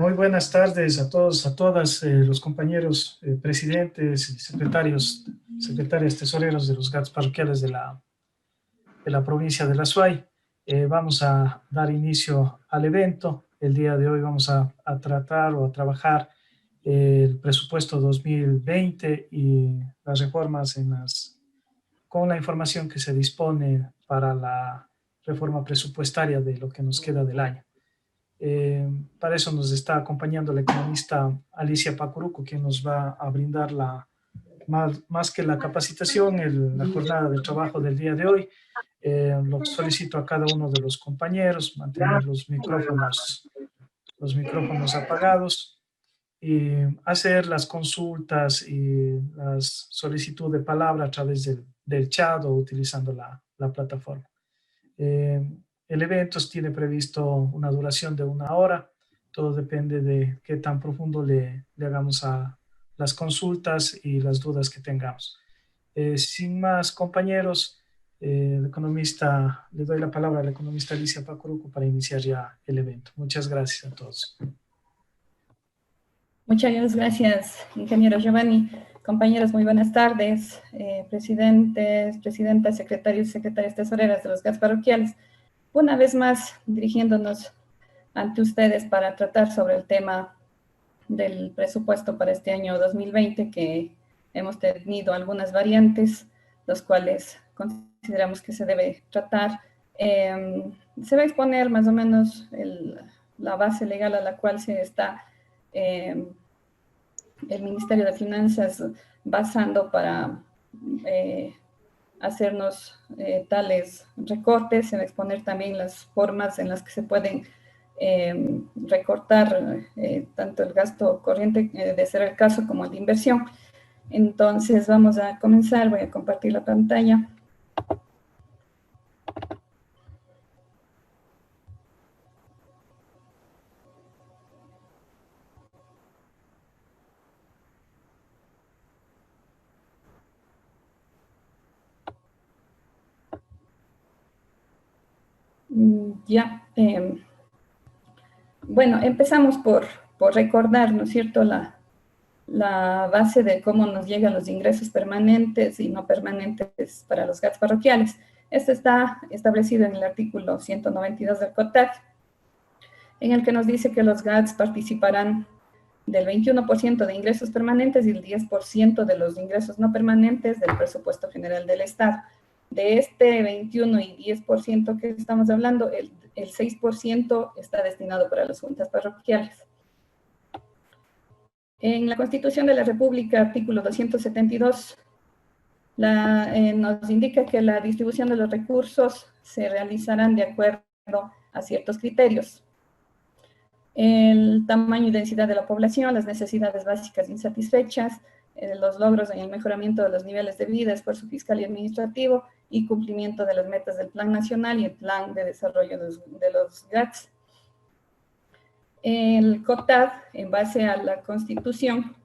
Muy buenas tardes a todos, a todas, los compañeros presidentes y secretarias tesoreros de los GATS parroquiales de la provincia de La Suay. Vamos a dar inicio al evento. El día de hoy vamos a tratar o a trabajar el presupuesto 2020 y las reformas con la información que se dispone para la reforma presupuestaria de lo que nos queda del año. Para eso nos está acompañando la economista Alicia Pacuruco, quien nos va a brindar más que la capacitación, la jornada de trabajo del día de hoy. Lo solicito a cada uno de los compañeros mantener los micrófonos apagados y hacer las consultas y las solicitud de palabra a través del chat o utilizando la plataforma. Eh, el evento tiene previsto una duración de 1 hora. Todo depende de qué tan profundo le hagamos a las consultas y las dudas que tengamos. Sin más, compañeros, le doy la palabra al economista Alicia Pacuruco para iniciar ya el evento. Muchas gracias a todos. Muchas gracias, ingeniero Giovanni. Compañeros, muy buenas tardes. Presidentes, presidentas, secretarios y secretarias tesoreras de los GATS parroquiales. Una vez más, dirigiéndonos ante ustedes para tratar sobre el tema del presupuesto para este año 2020, que hemos tenido algunas variantes, los cuales consideramos que se debe tratar. Se va a exponer más o menos la base legal a la cual se está el Ministerio de Finanzas basando para hacernos tales recortes. Se va a exponer también las formas en las que se pueden recortar tanto el gasto corriente, de ser el caso, como el de inversión. Entonces vamos a comenzar. Voy a compartir la pantalla. Ya. Bueno, empezamos por recordar, ¿no es cierto?, la base de cómo nos llegan los ingresos permanentes y no permanentes para los GATS parroquiales. Esto está establecido en el artículo 192 del COTAC, en el que nos dice que los GATS participarán del 21% de ingresos permanentes y el 10% de los ingresos no permanentes del presupuesto general del Estado. De este 21 y 10% que estamos hablando, el 6% está destinado para las juntas parroquiales. En la Constitución de la República, artículo 272, nos indica que la distribución de los recursos se realizarán de acuerdo a ciertos criterios. El tamaño y densidad de la población, las necesidades básicas insatisfechas, los logros en el mejoramiento de los niveles de vida, esfuerzo fiscal y administrativo y cumplimiento de las metas del Plan Nacional y el Plan de Desarrollo de los GATS. El COTAD, en base a la Constitución,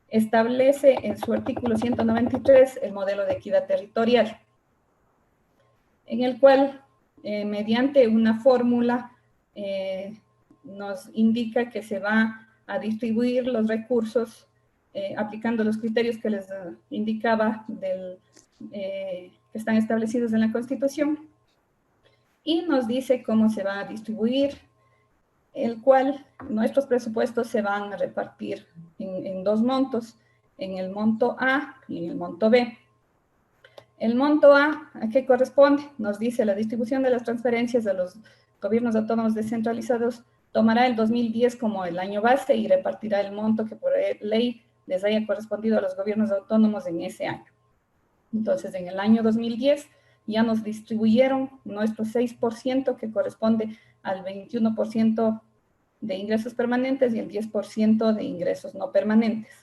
establece en su artículo 193 el modelo de equidad territorial, en el cual, mediante una fórmula, nos indica que se va a distribuir los recursos aplicando los criterios que les indicaba que están establecidos en la Constitución, y nos dice cómo se va a distribuir, el cual nuestros presupuestos se van a repartir en dos montos, en el monto A y en el monto B. El monto ¿a qué corresponde? Nos dice: la distribución de las transferencias de los gobiernos autónomos descentralizados tomará el 2010 como el año base y repartirá el monto que por ley les haya correspondido a los gobiernos autónomos en ese año. Entonces, en el año 2010 ya nos distribuyeron nuestro 6%, que corresponde al 21% de ingresos permanentes y el 10% de ingresos no permanentes.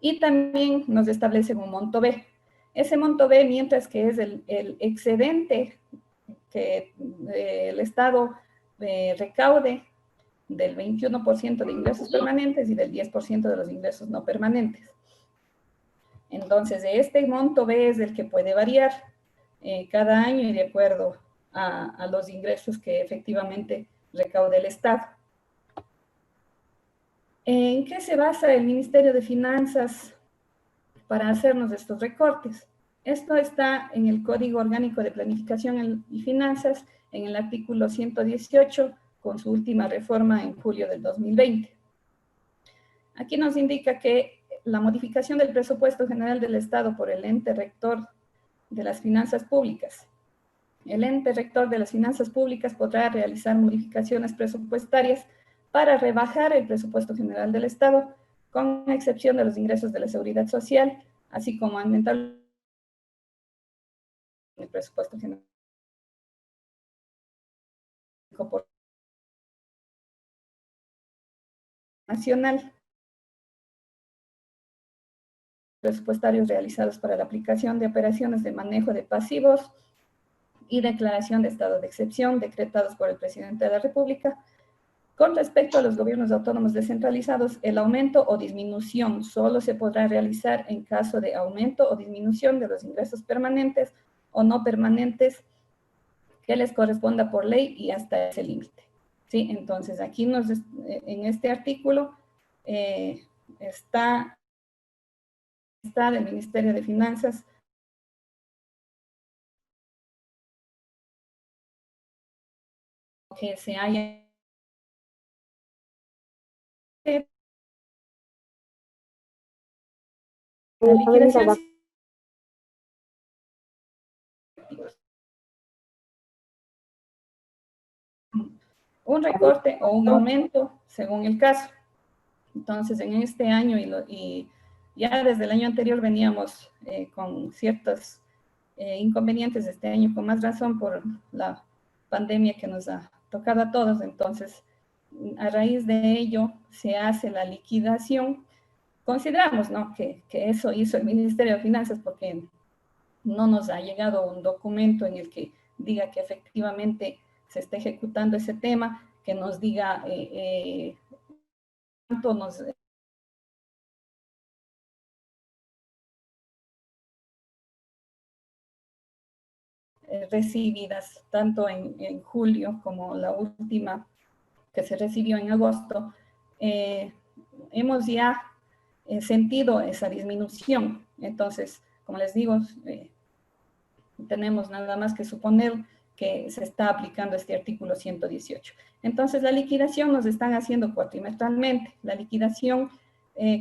Y también nos establecen un monto B. Ese monto B, mientras que es el excedente que el Estado recaude del 21% de ingresos permanentes y del 10% de los ingresos no permanentes. Entonces, este monto B es el que puede variar cada año y de acuerdo a los ingresos que efectivamente recaude el Estado. ¿En qué se basa el Ministerio de Finanzas para hacernos estos recortes? Esto está en el Código Orgánico de Planificación y Finanzas, en el artículo 118, con su última reforma en julio del 2020. Aquí nos indica que la modificación del presupuesto general del Estado por el ente rector de las finanzas públicas. El ente rector de las finanzas públicas podrá realizar modificaciones presupuestarias para rebajar el presupuesto general del Estado, con excepción de los ingresos de la seguridad social, así como aumentar el presupuesto general nacional, presupuestarios realizados para la aplicación de operaciones de manejo de pasivos y declaración de estado de excepción decretados por el presidente de la República. Con respecto a los gobiernos autónomos descentralizados, el aumento o disminución solo se podrá realizar en caso de aumento o disminución de los ingresos permanentes o no permanentes que les corresponda por ley y hasta ese límite. ¿Sí? Entonces, aquí en este artículo está del Ministerio de Finanzas que se haya la liquidación un recorte o un aumento según el caso. Entonces, en este año y ya desde el año anterior veníamos con ciertos inconvenientes, este año con más razón por la pandemia que nos ha tocado a todos. Entonces, a raíz de ello se hace la liquidación. Consideramos, ¿no?, que eso hizo el Ministerio de Finanzas porque no nos ha llegado un documento en el que diga que efectivamente se está ejecutando ese tema, que nos diga cuánto nos recibidas, tanto en julio como la última que se recibió en agosto. Hemos ya sentido esa disminución. Entonces, como les digo, tenemos nada más que suponer que se está aplicando este artículo 118. Entonces, la liquidación nos están haciendo cuatrimestralmente. La liquidación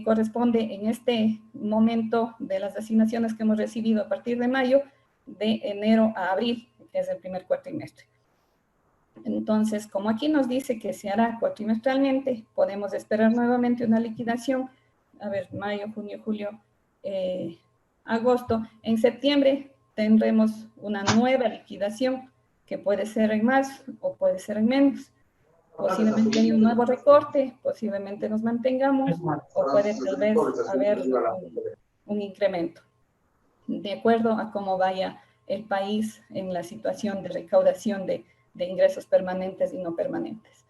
corresponde en este momento de las asignaciones que hemos recibido a partir de mayo, de enero a abril, que es el primer cuatrimestre. Entonces, como aquí nos dice que se hará cuatrimestralmente, podemos esperar nuevamente una liquidación. A ver, mayo, junio, julio, agosto. En septiembre tendremos una nueva liquidación que puede ser en más o puede ser en menos. Posiblemente hay un nuevo recorte, posiblemente nos mantengamos o puede tal vez haber un incremento, de acuerdo a cómo vaya el país en la situación de recaudación de ingresos permanentes y no permanentes.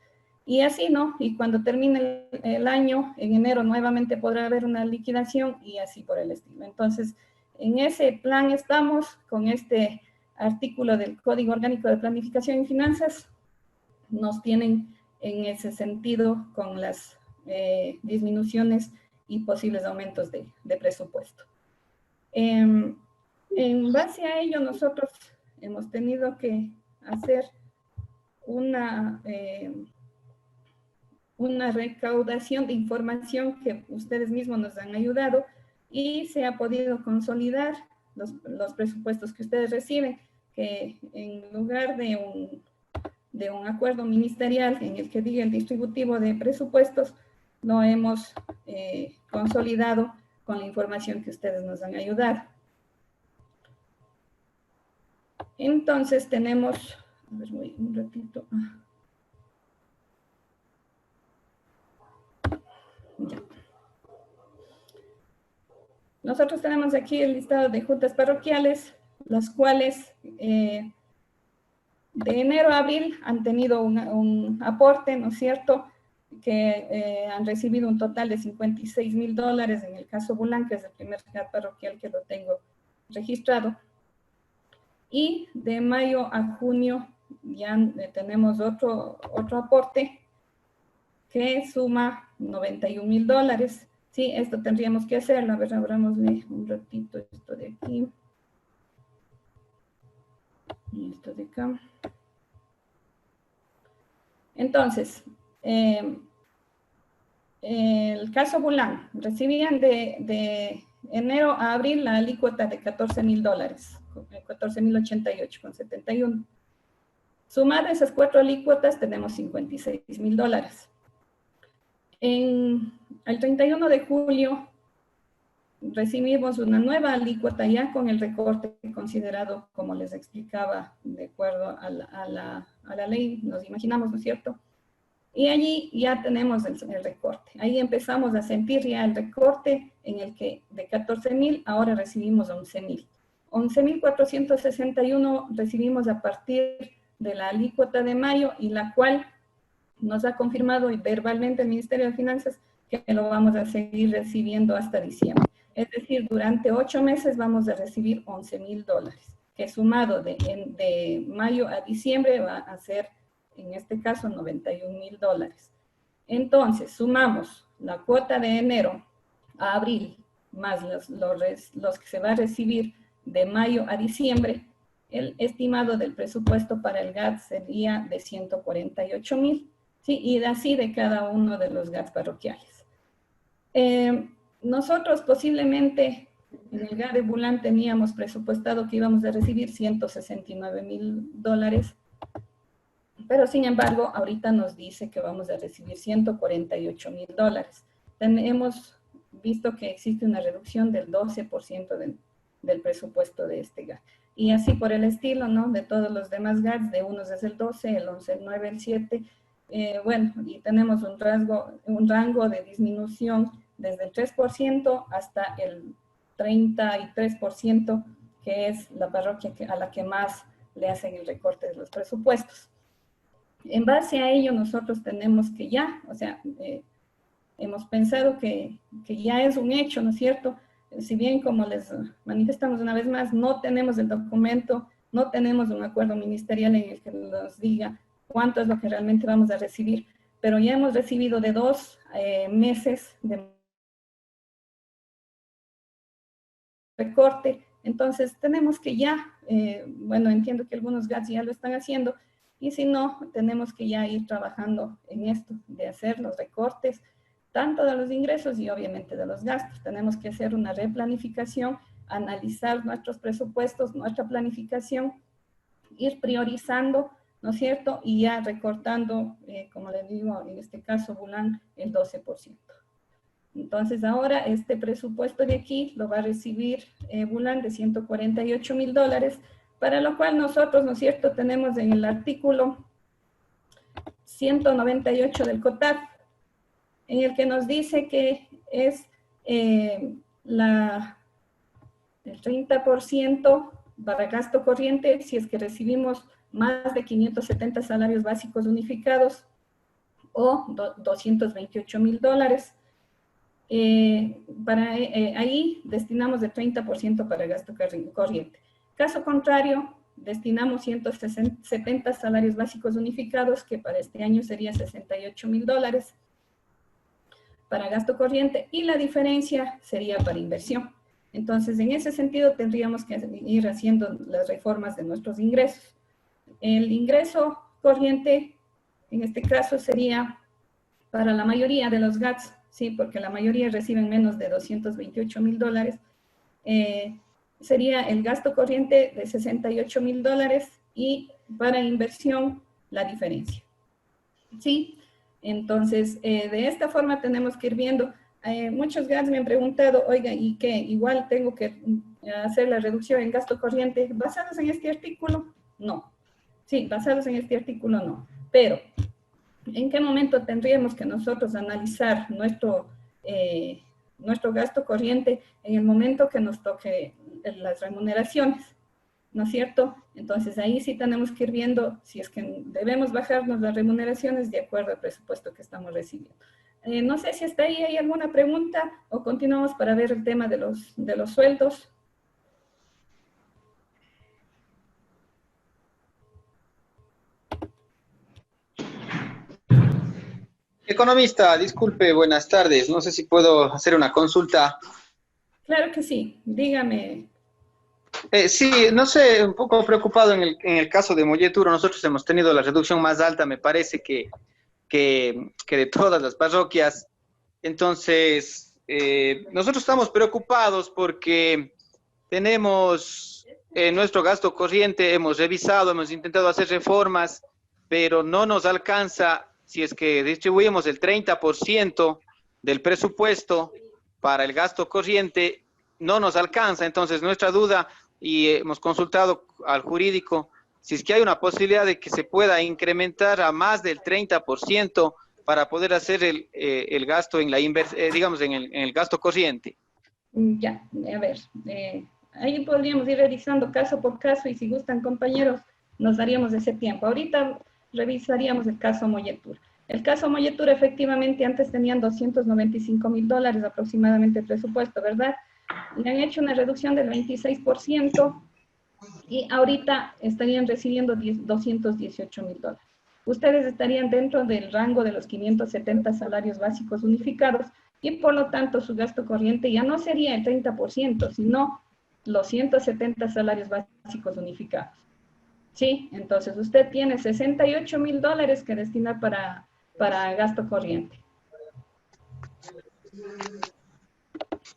Y así, ¿no? Y cuando termine el año, en enero nuevamente podrá haber una liquidación y así por el estilo. Entonces, en ese plan estamos con este artículo del Código Orgánico de Planificación y Finanzas. Nos tienen en ese sentido con las disminuciones y posibles aumentos de presupuesto. En base a ello, nosotros hemos tenido que hacer una recaudación de información que ustedes mismos nos han ayudado y se ha podido consolidar los presupuestos que ustedes reciben, que en lugar de un acuerdo ministerial en el que diga el distributivo de presupuestos, lo hemos consolidado con la información que ustedes nos han ayudado. Entonces tenemos, a ver, voy un ratito. Ya. Nosotros tenemos aquí el listado de juntas parroquiales, las cuales de enero a abril han tenido un aporte, ¿no es cierto?, que han recibido un total de $56,000 en el caso Bulán, que es el primer parroquial que lo tengo registrado. Y de mayo a junio ya tenemos otro aporte que suma $91.000. Sí, esto tendríamos que hacerlo. A ver, abramosle un ratito esto de aquí. Y esto de acá. Entonces, el caso Bulán, recibían de enero a abril la alícuota de $14.000, $14.088,71. Sumada esas 4 alícuotas, tenemos $56.000. El 31 de julio recibimos una nueva alícuota ya con el recorte considerado, como les explicaba, de acuerdo a la ley, nos imaginamos, ¿no es cierto? Y allí ya tenemos el recorte. Ahí empezamos a sentir ya el recorte en el que de 14.000 ahora recibimos 11.000. 11.461 recibimos a partir de la alícuota de mayo y la cual nos ha confirmado verbalmente el Ministerio de Finanzas que lo vamos a seguir recibiendo hasta diciembre. Es decir, durante 8 meses vamos a recibir $11.000, que sumado de mayo a diciembre va a ser, en este caso, $91.000. Entonces, sumamos la cuota de enero a abril, más los que se va a recibir de mayo a diciembre, el estimado del presupuesto para el GAT sería de 148.000, ¿sí? Y así de cada uno de los GATs parroquiales. Nosotros posiblemente en el GAT de Bulán teníamos presupuestado que íbamos a recibir $169.000, pero sin embargo, ahorita nos dice que vamos a recibir $148.000. Hemos visto que existe una reducción del 12% del presupuesto de este GAT. Y así por el estilo, ¿no? De todos los demás GATs, de unos es el 12, el 11, el 9, el 7. Bueno, y tenemos un rango de disminución desde el 3% hasta el 33%, que es la parroquia a la que más le hacen el recorte de los presupuestos. En base a ello, nosotros tenemos que ya, o sea, hemos pensado que ya es un hecho, ¿no es cierto? Si bien, como les manifestamos una vez más, no tenemos el documento, no tenemos un acuerdo ministerial en el que nos diga cuánto es lo que realmente vamos a recibir, pero ya hemos recibido de 2 meses de recorte, entonces tenemos que ya, bueno, entiendo que algunos GATs ya lo están haciendo, y si no, tenemos que ya ir trabajando en esto, de hacer los recortes, tanto de los ingresos y obviamente de los gastos. Tenemos que hacer una replanificación, analizar nuestros presupuestos, nuestra planificación, ir priorizando, ¿no es cierto? Y ya recortando, como les digo, en este caso, Bulán, el 12%. Entonces ahora este presupuesto de aquí lo va a recibir Bulán de $148.000, para lo cual nosotros, ¿no es cierto?, tenemos en el artículo 198 del COTAD, en el que nos dice que es el 30% para gasto corriente si es que recibimos más de 570 salarios básicos unificados o $228.000. Ahí destinamos el 30% para gasto corriente. Caso contrario, destinamos 170 salarios básicos unificados, que para este año sería $68.000 para gasto corriente, y la diferencia sería para inversión. Entonces, en ese sentido, tendríamos que ir haciendo las reformas de nuestros ingresos. El ingreso corriente, en este caso, sería para la mayoría de los GATs, sí, porque la mayoría reciben menos de $228.000, sería el gasto corriente de $68.000 y para inversión la diferencia. ¿Sí? Entonces, de esta forma tenemos que ir viendo. Muchos GATs me han preguntado, oiga, ¿y qué? Igual tengo que hacer la reducción en gasto corriente. ¿Basados en este artículo? No. Sí, basados en este artículo no. Pero, ¿en qué momento tendríamos que nosotros analizar nuestro gasto corriente? En el momento que nos toque las remuneraciones, ¿no es cierto? Entonces ahí sí tenemos que ir viendo si es que debemos bajarnos las remuneraciones de acuerdo al presupuesto que estamos recibiendo. No sé si hasta ahí hay alguna pregunta o continuamos para ver el tema de los sueldos. Economista, disculpe, buenas tardes. No sé si puedo hacer una consulta. Claro que sí, dígame. Sí, no sé, un poco preocupado en el caso de Molleturo. Nosotros hemos tenido la reducción más alta, me parece que de todas las parroquias. Entonces, nosotros estamos preocupados porque tenemos nuestro gasto corriente, hemos revisado, hemos intentado hacer reformas, pero no nos alcanza si es que distribuimos el 30% del presupuesto para el gasto corriente, no nos alcanza. Entonces, nuestra duda, y hemos consultado al jurídico, si es que hay una posibilidad de que se pueda incrementar a más del 30% para poder hacer el gasto en la digamos, en el gasto corriente. Ya, a ver, ahí podríamos ir revisando caso por caso y si gustan compañeros, nos daríamos ese tiempo. Ahorita revisaríamos el caso Molletur. El caso Molletur efectivamente antes tenían $295,000 aproximadamente el presupuesto, ¿verdad? Le han hecho una reducción del 26% y ahorita estarían recibiendo $218,000. Ustedes estarían dentro del rango de los 570 salarios básicos unificados y por lo tanto su gasto corriente ya no sería el 30%, sino los 170 salarios básicos unificados. Sí, entonces usted tiene $68,000 que destinar para gasto corriente.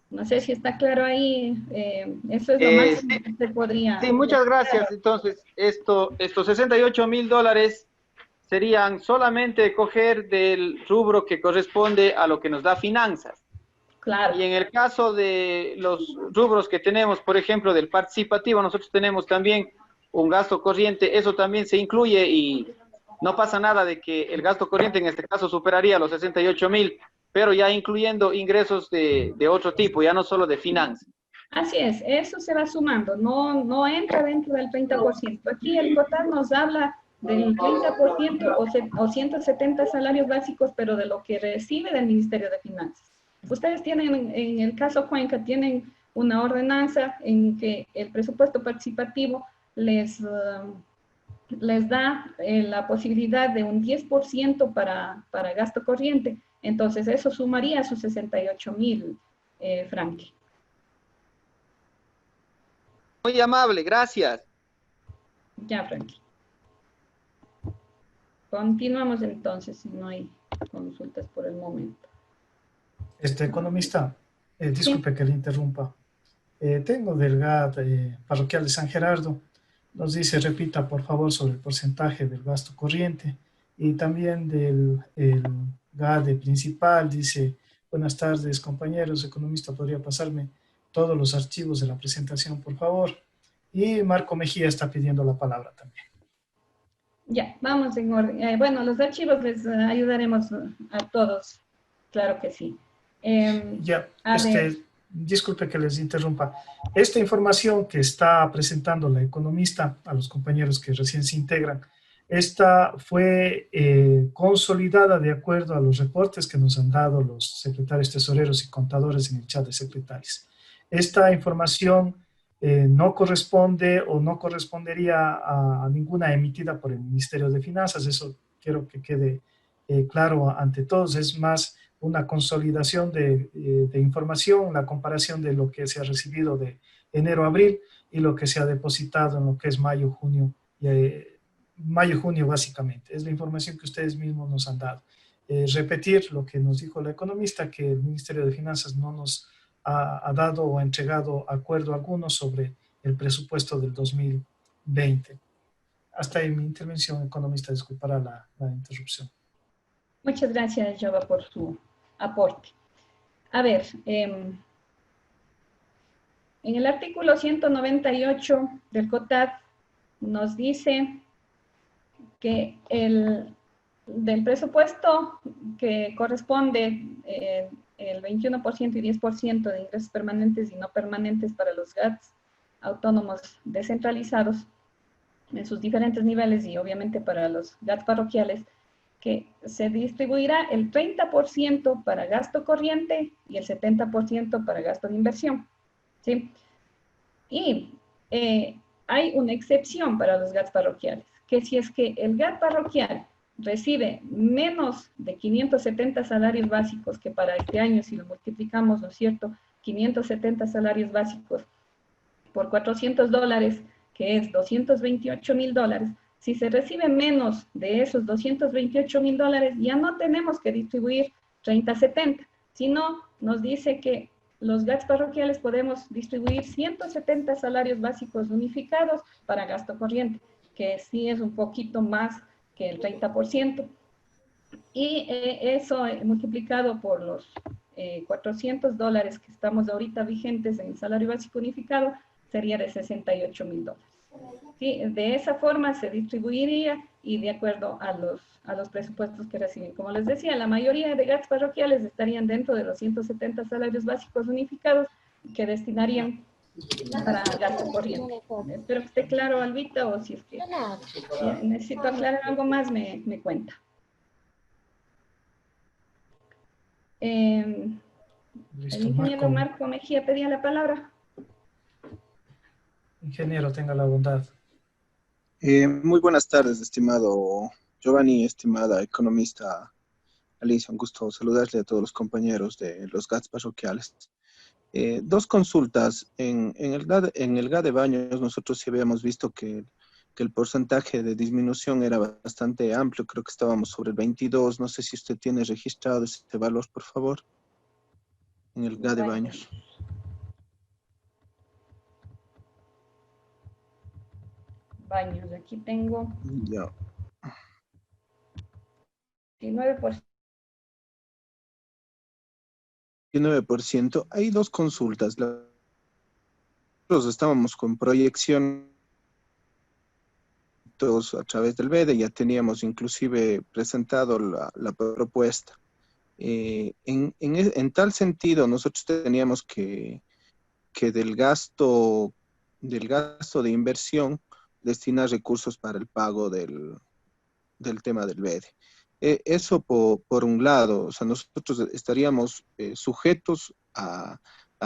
No sé si está claro ahí, eso es lo máximo Sí, que usted podría. sí, muchas gracias. Entonces, estos $68,000 serían solamente coger del rubro que corresponde a lo que nos da finanzas. Claro. Y en el caso de los rubros que tenemos, por ejemplo, del participativo, nosotros tenemos también un gasto corriente, eso también se incluye y no pasa nada de que el gasto corriente en este caso superaría los 68,000, pero ya incluyendo ingresos de otro tipo, ya no solo de finanzas. Así es, eso se va sumando, no entra dentro del 30%. Aquí el COTAD nos habla del 30% o 170 salarios básicos, pero de lo que recibe del Ministerio de Finanzas. Ustedes tienen, en el caso Cuenca, tienen una ordenanza en que el presupuesto participativo les da la posibilidad de un 10% para gasto corriente. Entonces, eso sumaría a sus 68,000, Frankie. Muy amable, gracias. Ya, Frankie. Continuamos entonces, si no hay consultas por el momento. Economista, Sí, disculpe que le interrumpa. Tengo del GAD parroquial de San Gerardo. Nos dice, repita por favor sobre el porcentaje del gasto corriente y también del el GAD principal. Dice, buenas tardes compañeros, economista, ¿podría pasarme todos los archivos de la presentación por favor? Y Marco Mejía está pidiendo la palabra también. ya, vamos en orden. Bueno, los archivos les ayudaremos a todos, claro que sí. Ya, A ver, disculpe que les interrumpa. Esta información que está presentando la economista a los compañeros que recién se integran, esta fue consolidada de acuerdo a los reportes que nos han dado los secretarios tesoreros y contadores en el chat de secretarios. Esta información no corresponde o no correspondería a ninguna emitida por el Ministerio de Finanzas. Eso quiero que quede claro ante todos. Es más una consolidación de información, la comparación de lo que se ha recibido de enero a abril y lo que se ha depositado en lo que es mayo, junio, junio básicamente. Es la información que ustedes mismos nos han dado. Repetir lo que nos dijo la economista, que el Ministerio de Finanzas no nos ha dado o ha entregado acuerdo alguno sobre el presupuesto del 2020. Hasta ahí mi intervención, economista, disculpará la interrupción. muchas gracias, Jova, por su aporte. A ver, en el artículo 198 del COTAD nos dice que del presupuesto que corresponde el 21% y 10% de ingresos permanentes y no permanentes para los GATS autónomos descentralizados en sus diferentes niveles y obviamente para los GATS parroquiales, que se distribuirá el 30% para gasto corriente y el 70% para gasto de inversión. ¿Sí? Y hay una excepción para los GATS parroquiales, que si es que el GAT parroquial recibe menos de 570 salarios básicos, que para este año, si lo multiplicamos, ¿no es cierto?, 570 salarios básicos por $400, que es $228.000, si se recibe menos de esos $228.000, ya no tenemos que distribuir 30-70, sino nos dice que los GATS parroquiales podemos distribuir 170 salarios básicos unificados para gasto corriente, que sí es un poquito más que el 30%. Y eso multiplicado por los $400 que estamos ahorita vigentes en salario básico unificado, sería de $68.000. ¿Sí? De esa forma se distribuiría y de acuerdo a los presupuestos que reciben. Como les decía, la mayoría de GATS parroquiales estarían dentro de los 170 salarios básicos unificados que destinarían para gasto corriente. Espero que esté claro, Albita, o si es que necesito aclarar algo más, me cuenta. El ingeniero Marco Mejía pedía la palabra. Ingeniero, tenga la bondad. Muy buenas tardes, estimado Giovanni, estimada economista Alicia. Un gusto saludarle a todos los compañeros de los GATS parroquiales. Dos consultas. En el GAD de Baños nosotros sí habíamos visto que el porcentaje de disminución era bastante amplio. Creo que estábamos sobre el 22. No sé si usted tiene registrado ese valor, por favor, en el GAD de Baños. Baños, aquí tengo Ya. 19%. 19%. Hay dos consultas. Nosotros estábamos con proyección a través del BEDE, ya teníamos inclusive presentado la propuesta. En tal sentido, nosotros teníamos que del gasto de inversión destinar recursos para el pago del tema del BEDE. Eso por un lado, o sea, nosotros estaríamos sujetos a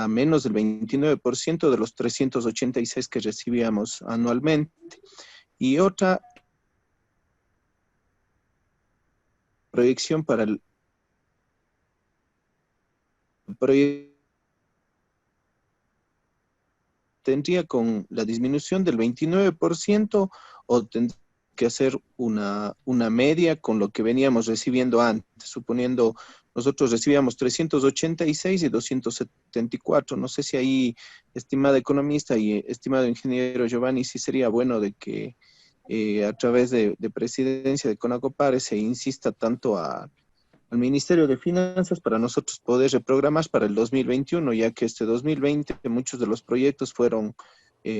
menos del 29% de los 386 que recibíamos anualmente. Y otra proyección para el proyecto tendría con la disminución del 29% o tendría que hacer una media con lo que veníamos recibiendo antes, suponiendo nosotros recibíamos 386 y 274. No sé si ahí, estimada economista y estimado ingeniero Giovanni, sí sería bueno de que a través de presidencia de CONACOPARE se insista tanto al Ministerio de Finanzas para nosotros poder reprogramar para el 2021, ya que este 2020 muchos de los proyectos fueron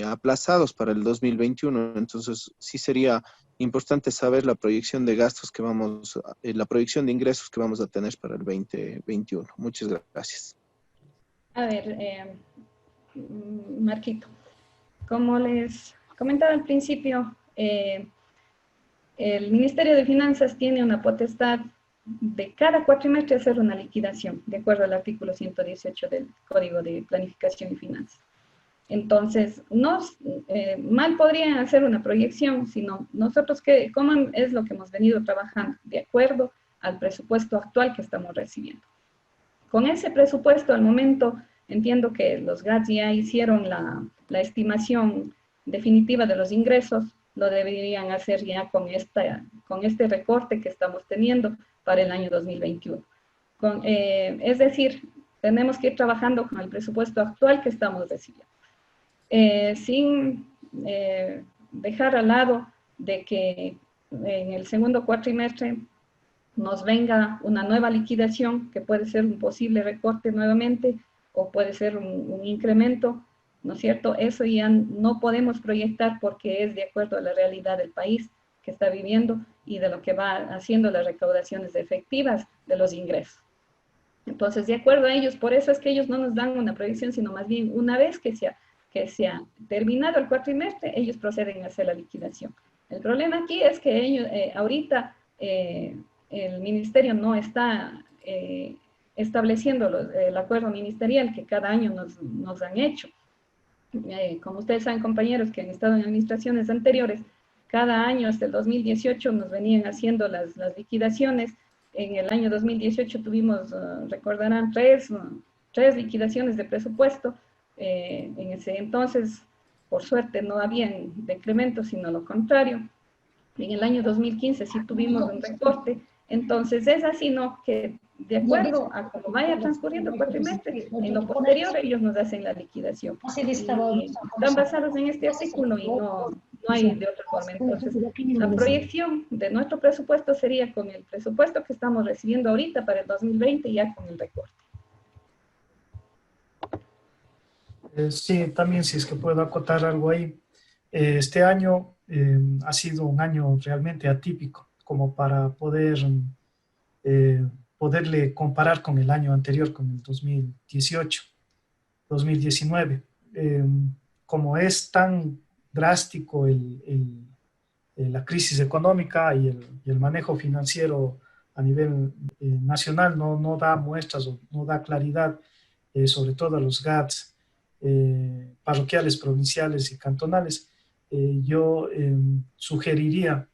aplazados para el 2021. Entonces sí sería importante saber la proyección de gastos que la proyección de ingresos que vamos a tener para el 2021. Muchas gracias. A ver, Marquito, como les comentaba al principio, el Ministerio de Finanzas tiene una potestad de cada cuatrimestre hacer una liquidación, de acuerdo al artículo 118 del Código de Planificación y Finanzas. Entonces, mal podrían hacer una proyección, sino nosotros, ¿cómo es lo que hemos venido trabajando? De acuerdo al presupuesto actual que estamos recibiendo. Con ese presupuesto, al momento, entiendo que los GATS ya hicieron la estimación definitiva de los ingresos, lo deberían hacer ya con este recorte que estamos teniendo para el año 2021. Es decir, tenemos que ir trabajando con el presupuesto actual que estamos recibiendo. Sin dejar al lado de que en el segundo cuatrimestre nos venga una nueva liquidación, que puede ser un posible recorte nuevamente, o puede ser un incremento, ¿no es cierto? Eso ya no podemos proyectar porque es de acuerdo a la realidad del país que está viviendo y de lo que va haciendo las recaudaciones efectivas de los ingresos. Entonces, de acuerdo a ellos, por eso es que ellos no nos dan una proyección, sino más bien una vez que se ha terminado el cuatrimestre, ellos proceden a hacer la liquidación. El problema aquí es que ellos, ahorita el ministerio no está estableciendo el acuerdo ministerial que cada año nos han hecho. Como ustedes saben, compañeros, que han estado en administraciones anteriores, cada año hasta el 2018 nos venían haciendo las liquidaciones. En el año 2018 tuvimos, recordarán, tres liquidaciones de presupuesto. En ese entonces, por suerte, no habían decrementos, sino lo contrario. En el año 2015 sí tuvimos un recorte. Entonces es así, ¿no? Que de acuerdo a cómo vaya transcurriendo el cuatrimestre, en lo posterior ellos nos hacen la liquidación. Y están basados en este artículo y no hay de otra forma. Entonces, la proyección de nuestro presupuesto sería con el presupuesto que estamos recibiendo ahorita para el 2020, ya con el recorte. Sí, también si es que puedo acotar algo ahí. Este año ha sido un año realmente atípico como para poderle comparar con el año anterior, con el 2018, 2019. Como es tan drástico la crisis económica y el manejo financiero a nivel nacional no da muestras o no da claridad, sobre todo a los GATS parroquiales, provinciales y cantonales. Yo sugeriría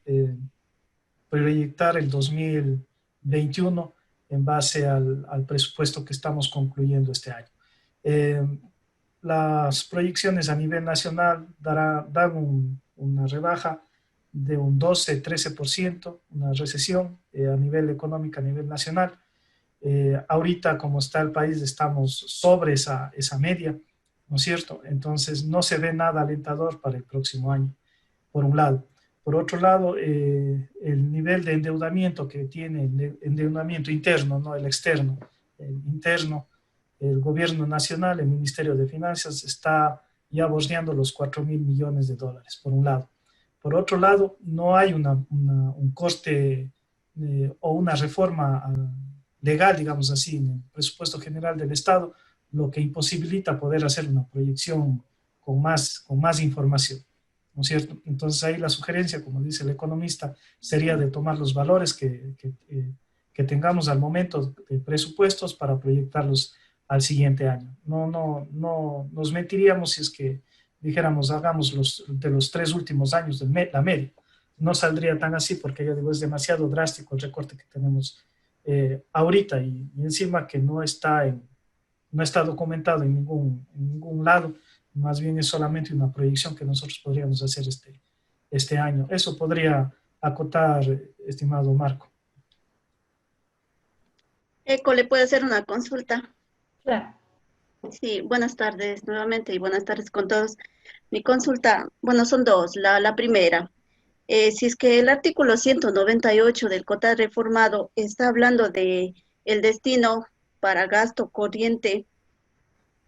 proyectar el 2021 en base al presupuesto que estamos concluyendo este año. Las proyecciones a nivel nacional dan una rebaja de un 12-13%, una recesión a nivel económico, a nivel nacional. Ahorita, como está el país, estamos sobre esa media, ¿no es cierto? Entonces, no se ve nada alentador para el próximo año, por un lado. Por otro lado, el nivel de endeudamiento que tiene, el endeudamiento interno, no el externo, el interno, el gobierno nacional, el Ministerio de Finanzas, está ya bordeando los 4.000 millones de dólares, por un lado. Por otro lado, no hay un coste o una reforma legal, digamos así, en el presupuesto general del Estado, lo que imposibilita poder hacer una proyección con más información, ¿no es cierto? Entonces ahí la sugerencia, como dice el economista, sería de tomar los valores que tengamos al momento de presupuestos para proyectarlos al siguiente año. No nos mentiríamos si es que dijéramos hagamos de los 3 últimos años de la media. No saldría tan así porque yo digo es demasiado drástico el recorte que tenemos ahorita y encima que no está documentado en ningún lado, más bien es solamente una proyección que nosotros podríamos hacer este año. Eso podría acotar, estimado Marco. Eco, ¿le puedo hacer una consulta? Claro. Sí, buenas tardes nuevamente y buenas tardes con todos. Mi consulta, bueno, son dos. La primera, si es que el artículo 198 del COTAD reformado está hablando de el destino para gasto corriente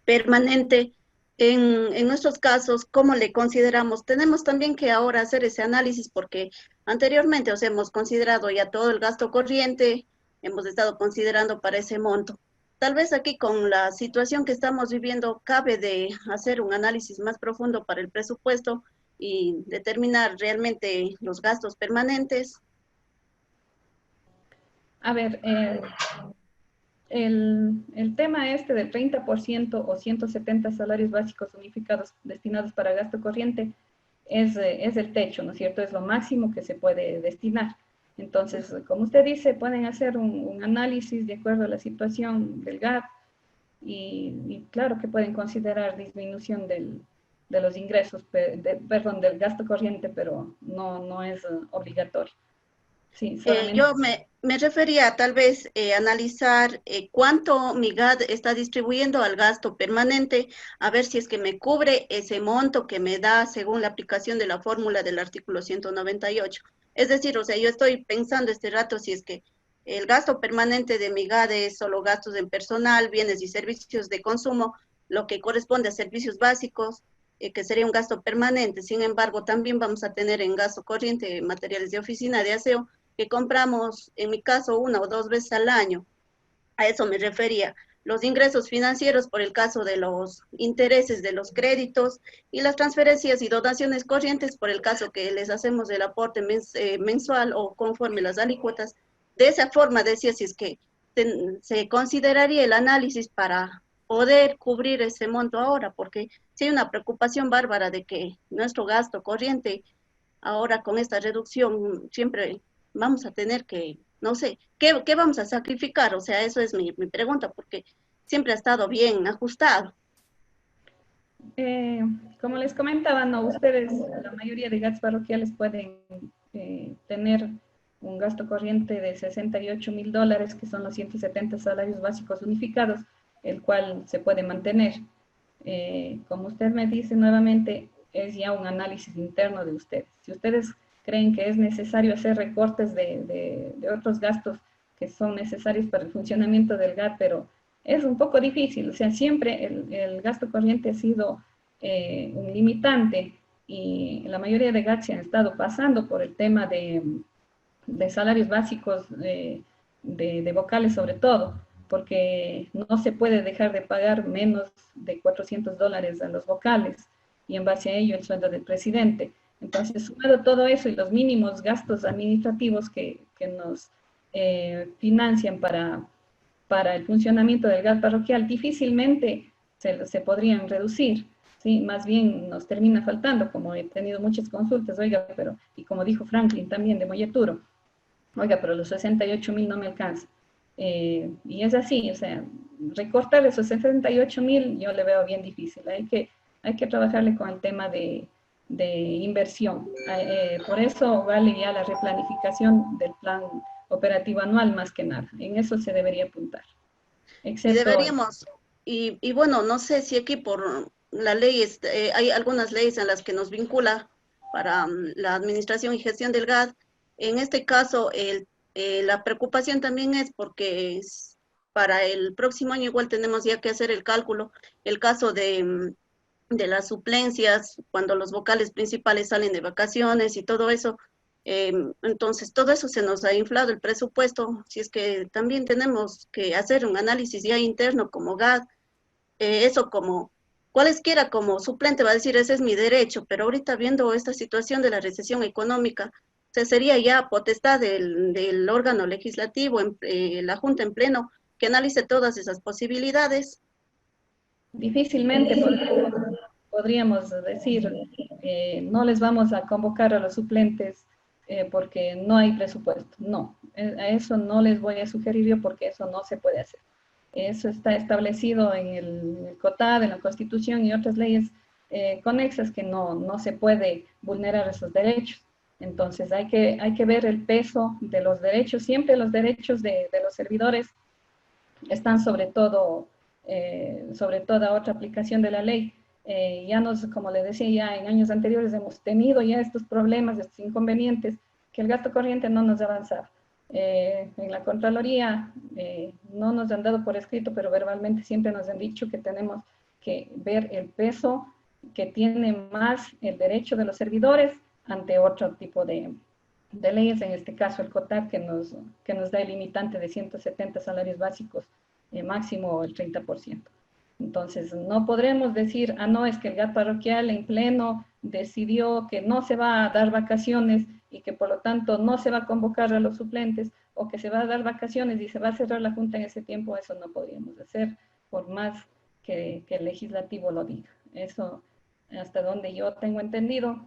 permanente, en nuestros casos, ¿cómo le consideramos? Tenemos también que ahora hacer ese análisis porque anteriormente os hemos considerado ya todo el gasto corriente, hemos estado considerando para ese monto. Tal vez aquí con la situación que estamos viviendo cabe de hacer un análisis más profundo para el presupuesto y determinar realmente los gastos permanentes. A ver, el tema este del 30% o 170 salarios básicos unificados destinados para gasto corriente es el techo, ¿no es cierto? Es lo máximo que se puede destinar. Entonces, como usted dice, pueden hacer un análisis de acuerdo a la situación del GAP y claro que pueden considerar disminución de los ingresos, perdón, del gasto corriente, pero no es obligatorio. Sí, yo me refería a tal vez analizar cuánto mi GAD está distribuyendo al gasto permanente, a ver si es que me cubre ese monto que me da según la aplicación de la fórmula del artículo 198. Es decir, o sea, yo estoy pensando este rato si es que el gasto permanente de mi GAD es solo gastos en personal, bienes y servicios de consumo, lo que corresponde a servicios básicos, que sería un gasto permanente. Sin embargo, también vamos a tener en gasto corriente materiales de oficina, de aseo, que compramos, en mi caso, 1 o 2 veces al año. A eso me refería. Los ingresos financieros por el caso de los intereses de los créditos y las transferencias y donaciones corrientes por el caso que les hacemos el aporte mensual o conforme las alícuotas. De esa forma, decía, si es que se consideraría el análisis para poder cubrir ese monto ahora, porque sí hay una preocupación bárbara de que nuestro gasto corriente ahora con esta reducción siempre vamos a tener que, no sé, ¿qué vamos a sacrificar? O sea, eso es mi pregunta, porque siempre ha estado bien ajustado. Como les comentaba, no, ustedes, la mayoría de GATS parroquiales pueden tener un gasto corriente de $68,000, que son los 170 salarios básicos unificados, el cual se puede mantener. Como usted me dice nuevamente, es ya un análisis interno de ustedes. Si ustedes creen que es necesario hacer recortes de otros gastos que son necesarios para el funcionamiento del GAT, pero es un poco difícil, o sea, siempre el gasto corriente ha sido un limitante y la mayoría de GAT se han estado pasando por el tema de salarios básicos de vocales sobre todo, porque no se puede dejar de pagar menos de $400 a los vocales y en base a ello el sueldo del presidente. Entonces, sumado todo eso y los mínimos gastos administrativos que nos financian para el funcionamiento del GAT parroquial, difícilmente se podrían reducir. Sí, más bien nos termina faltando, como he tenido muchas consultas, oiga, pero, y como dijo Franklin también de Molleturo, oiga, pero los 68,000 no me alcanza. Y es así, o sea, recortar esos 68,000 yo le veo bien difícil. Hay que trabajarle con el tema de inversión. Por eso vale ya la replanificación del plan operativo anual más que nada. En eso se debería apuntar. Y deberíamos, y bueno, no sé si aquí por la ley, hay algunas leyes en las que nos vincula para la administración y gestión del GAD. En este caso, la preocupación también es porque para el próximo año igual tenemos ya que hacer el cálculo, el caso de las suplencias, cuando los vocales principales salen de vacaciones y todo eso. Entonces, todo eso se nos ha inflado el presupuesto, si es que también tenemos que hacer un análisis ya interno como GAD, eso como cualesquiera como suplente va a decir, ese es mi derecho, pero ahorita viendo esta situación de la recesión económica, o sea, sería ya potestad del órgano legislativo, la Junta en pleno, que analice todas esas posibilidades. Difícilmente podríamos decir, no les vamos a convocar a los suplentes porque no hay presupuesto. No, a eso no les voy a sugerir yo porque eso no se puede hacer. Eso está establecido en el COTAD, en la Constitución y otras leyes conexas que no se puede vulnerar esos derechos. Entonces hay que ver el peso de los derechos. Siempre los derechos de los servidores están sobre toda otra aplicación de la ley. Como le decía, ya en años anteriores hemos tenido ya estos problemas, estos inconvenientes, que el gasto corriente no nos avanzaba. En la Contraloría no nos han dado por escrito, pero verbalmente siempre nos han dicho que tenemos que ver el peso que tiene más el derecho de los servidores ante otro tipo de leyes, en este caso el COTAC, que nos da el limitante de 170 salarios básicos, máximo el 30%. Entonces, no podremos decir, no, es que el GAT parroquial en pleno decidió que no se va a dar vacaciones y que por lo tanto no se va a convocar a los suplentes, o que se va a dar vacaciones y se va a cerrar la Junta en ese tiempo. Eso no podríamos hacer, por más que el legislativo lo diga. Eso, hasta donde yo tengo entendido,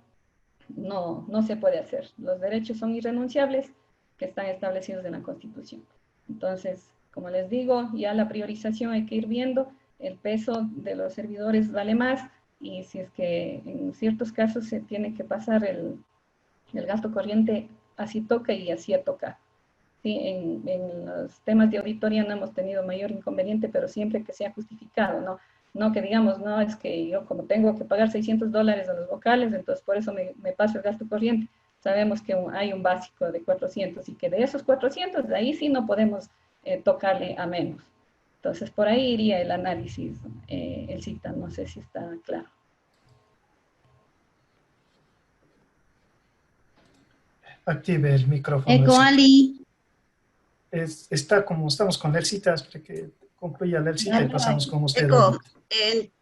no se puede hacer. Los derechos son irrenunciables que están establecidos en la Constitución. Entonces, como les digo, ya la priorización hay que ir viendo, el peso de los servidores vale más, y si es que en ciertos casos se tiene que pasar el gasto corriente, así toca y así a tocar. Sí, en los temas de auditoría no hemos tenido mayor inconveniente, pero siempre que sea justificado, no que digamos, no, es que yo como tengo que pagar $600 a los vocales, entonces por eso me paso el gasto corriente. Sabemos que hay un básico de 400 y que de esos 400, de ahí sí no podemos tocarle a menos. Entonces, por ahí iría el análisis, el CITA, no sé si está claro. Active el micrófono. Eco Ali. Está como estamos con Lercita, hasta que concluya Lercita y pasamos con usted. Eco,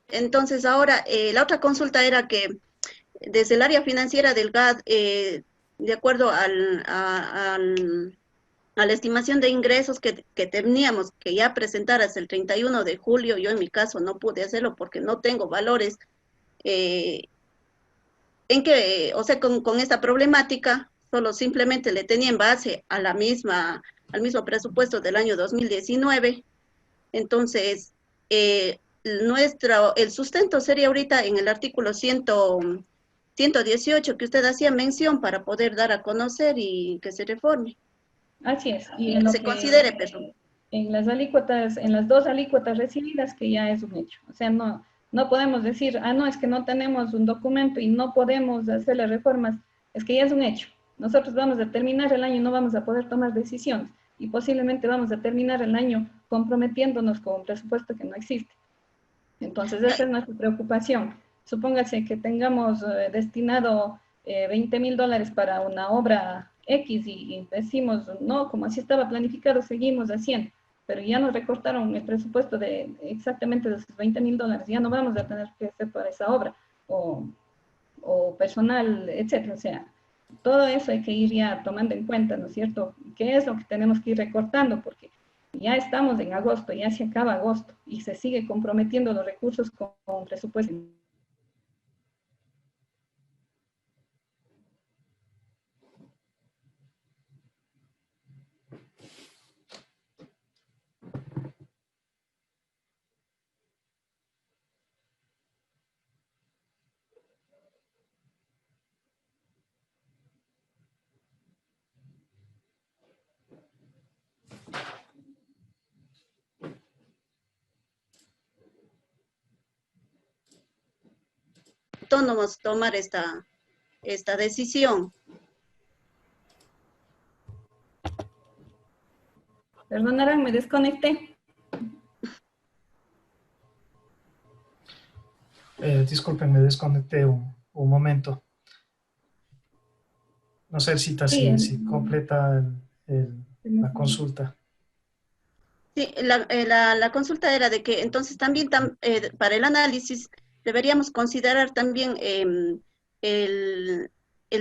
entonces ahora, la otra consulta era que desde el área financiera del GAD, de acuerdo a la estimación de ingresos que teníamos que ya presentar hasta el 31 de julio, yo en mi caso no pude hacerlo porque no tengo valores, en que, o sea, con esta problemática, solo simplemente le tenía en base a la misma, al mismo presupuesto del año 2019. Entonces, el sustento sería ahorita en el artículo 118 que usted hacía mención para poder dar a conocer y que se reforme. Así es. Y Y en que lo se que, considere, perdón. en las alícuotas, en las dos alícuotas recibidas, que ya es un hecho. O sea, no podemos decir, no, es que no tenemos un documento y no podemos hacer las reformas. Es que ya es un hecho. Nosotros vamos a terminar el año y no vamos a poder tomar decisiones. Y posiblemente vamos a terminar el año comprometiéndonos con un presupuesto que no existe. Entonces, esa es nuestra preocupación. Supóngase que tengamos destinado $20,000 para una obra X y decimos, no, como así estaba planificado, seguimos haciendo, pero ya nos recortaron el presupuesto de exactamente de esos $20,000, ya no vamos a tener que hacer para esa obra, o personal, etcétera. O sea, todo eso hay que ir ya tomando en cuenta, ¿no es cierto? ¿Qué es lo que tenemos que ir recortando? Porque ya estamos en agosto, ya se acaba agosto y se sigue comprometiendo los recursos con presupuesto. Autónomos tomar esta decisión. Perdonarán, me desconecté. Disculpen, me desconecté un momento. No sé si si completa la consulta. Sí, la consulta era de que entonces también para el análisis deberíamos considerar también el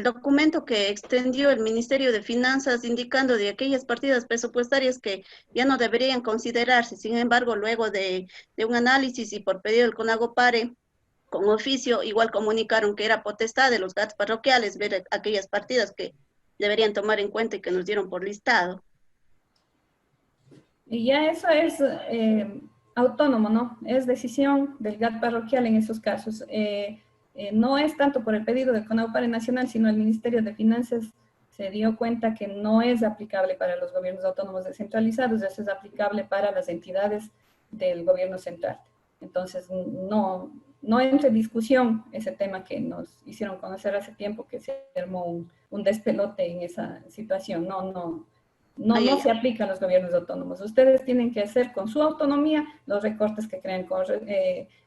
documento que extendió el Ministerio de Finanzas indicando de aquellas partidas presupuestarias que ya no deberían considerarse. Sin embargo, luego de un análisis y por pedido del CONAGOPARE, con oficio, igual comunicaron que era potestad de los GATS parroquiales ver aquellas partidas que deberían tomar en cuenta y que nos dieron por listado. Y ya eso es autónomo, ¿no? Es decisión del GAT parroquial en esos casos. No es tanto por el pedido del CONAGOPARE Nacional, sino el Ministerio de Finanzas se dio cuenta que no es aplicable para los gobiernos autónomos descentralizados, eso es aplicable para las entidades del gobierno central. Entonces, no entra en discusión ese tema que nos hicieron conocer hace tiempo, que se armó un despelote en esa situación. No se aplica a los gobiernos autónomos. Ustedes tienen que hacer con su autonomía los recortes que crean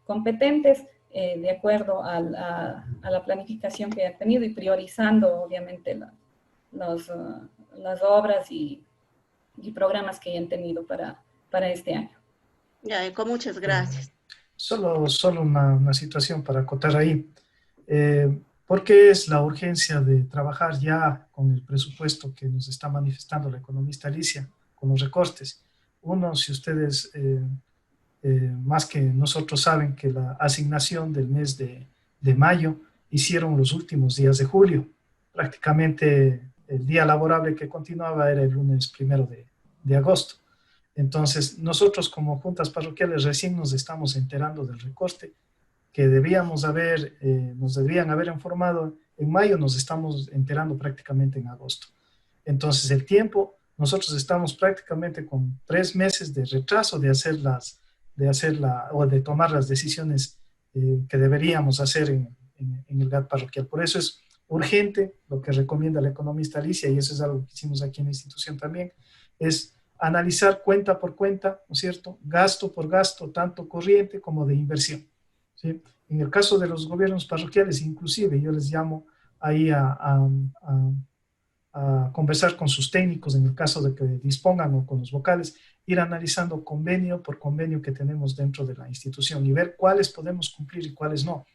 competentes de acuerdo a la planificación que han tenido y priorizando, obviamente, las obras y programas que hayan tenido para este año. Ya, con muchas gracias. Solo una situación para acotar ahí. ¿Por qué es la urgencia de trabajar ya con el presupuesto que nos está manifestando la economista Alicia, con los recortes? Uno, si ustedes más que nosotros saben que la asignación del mes de mayo hicieron los últimos días de julio. Prácticamente el día laborable que continuaba era el lunes 1 de agosto. Entonces, nosotros como juntas parroquiales recién nos estamos enterando del recorte que nos debían haber informado en mayo, nos estamos enterando prácticamente en agosto. Entonces, el tiempo, nosotros estamos prácticamente con 3 meses de retraso de tomar las decisiones que deberíamos hacer en el GAT parroquial. Por eso es urgente lo que recomienda la economista Alicia, y eso es algo que hicimos aquí en la institución también, es analizar cuenta por cuenta, ¿no es cierto?, gasto por gasto, tanto corriente como de inversión, ¿sí? En el caso de los gobiernos parroquiales, inclusive, yo les llamo ahí a conversar con sus técnicos, en el caso de que dispongan, o con los vocales, ir analizando convenio por convenio que tenemos dentro de la institución y ver cuáles podemos cumplir y cuáles no.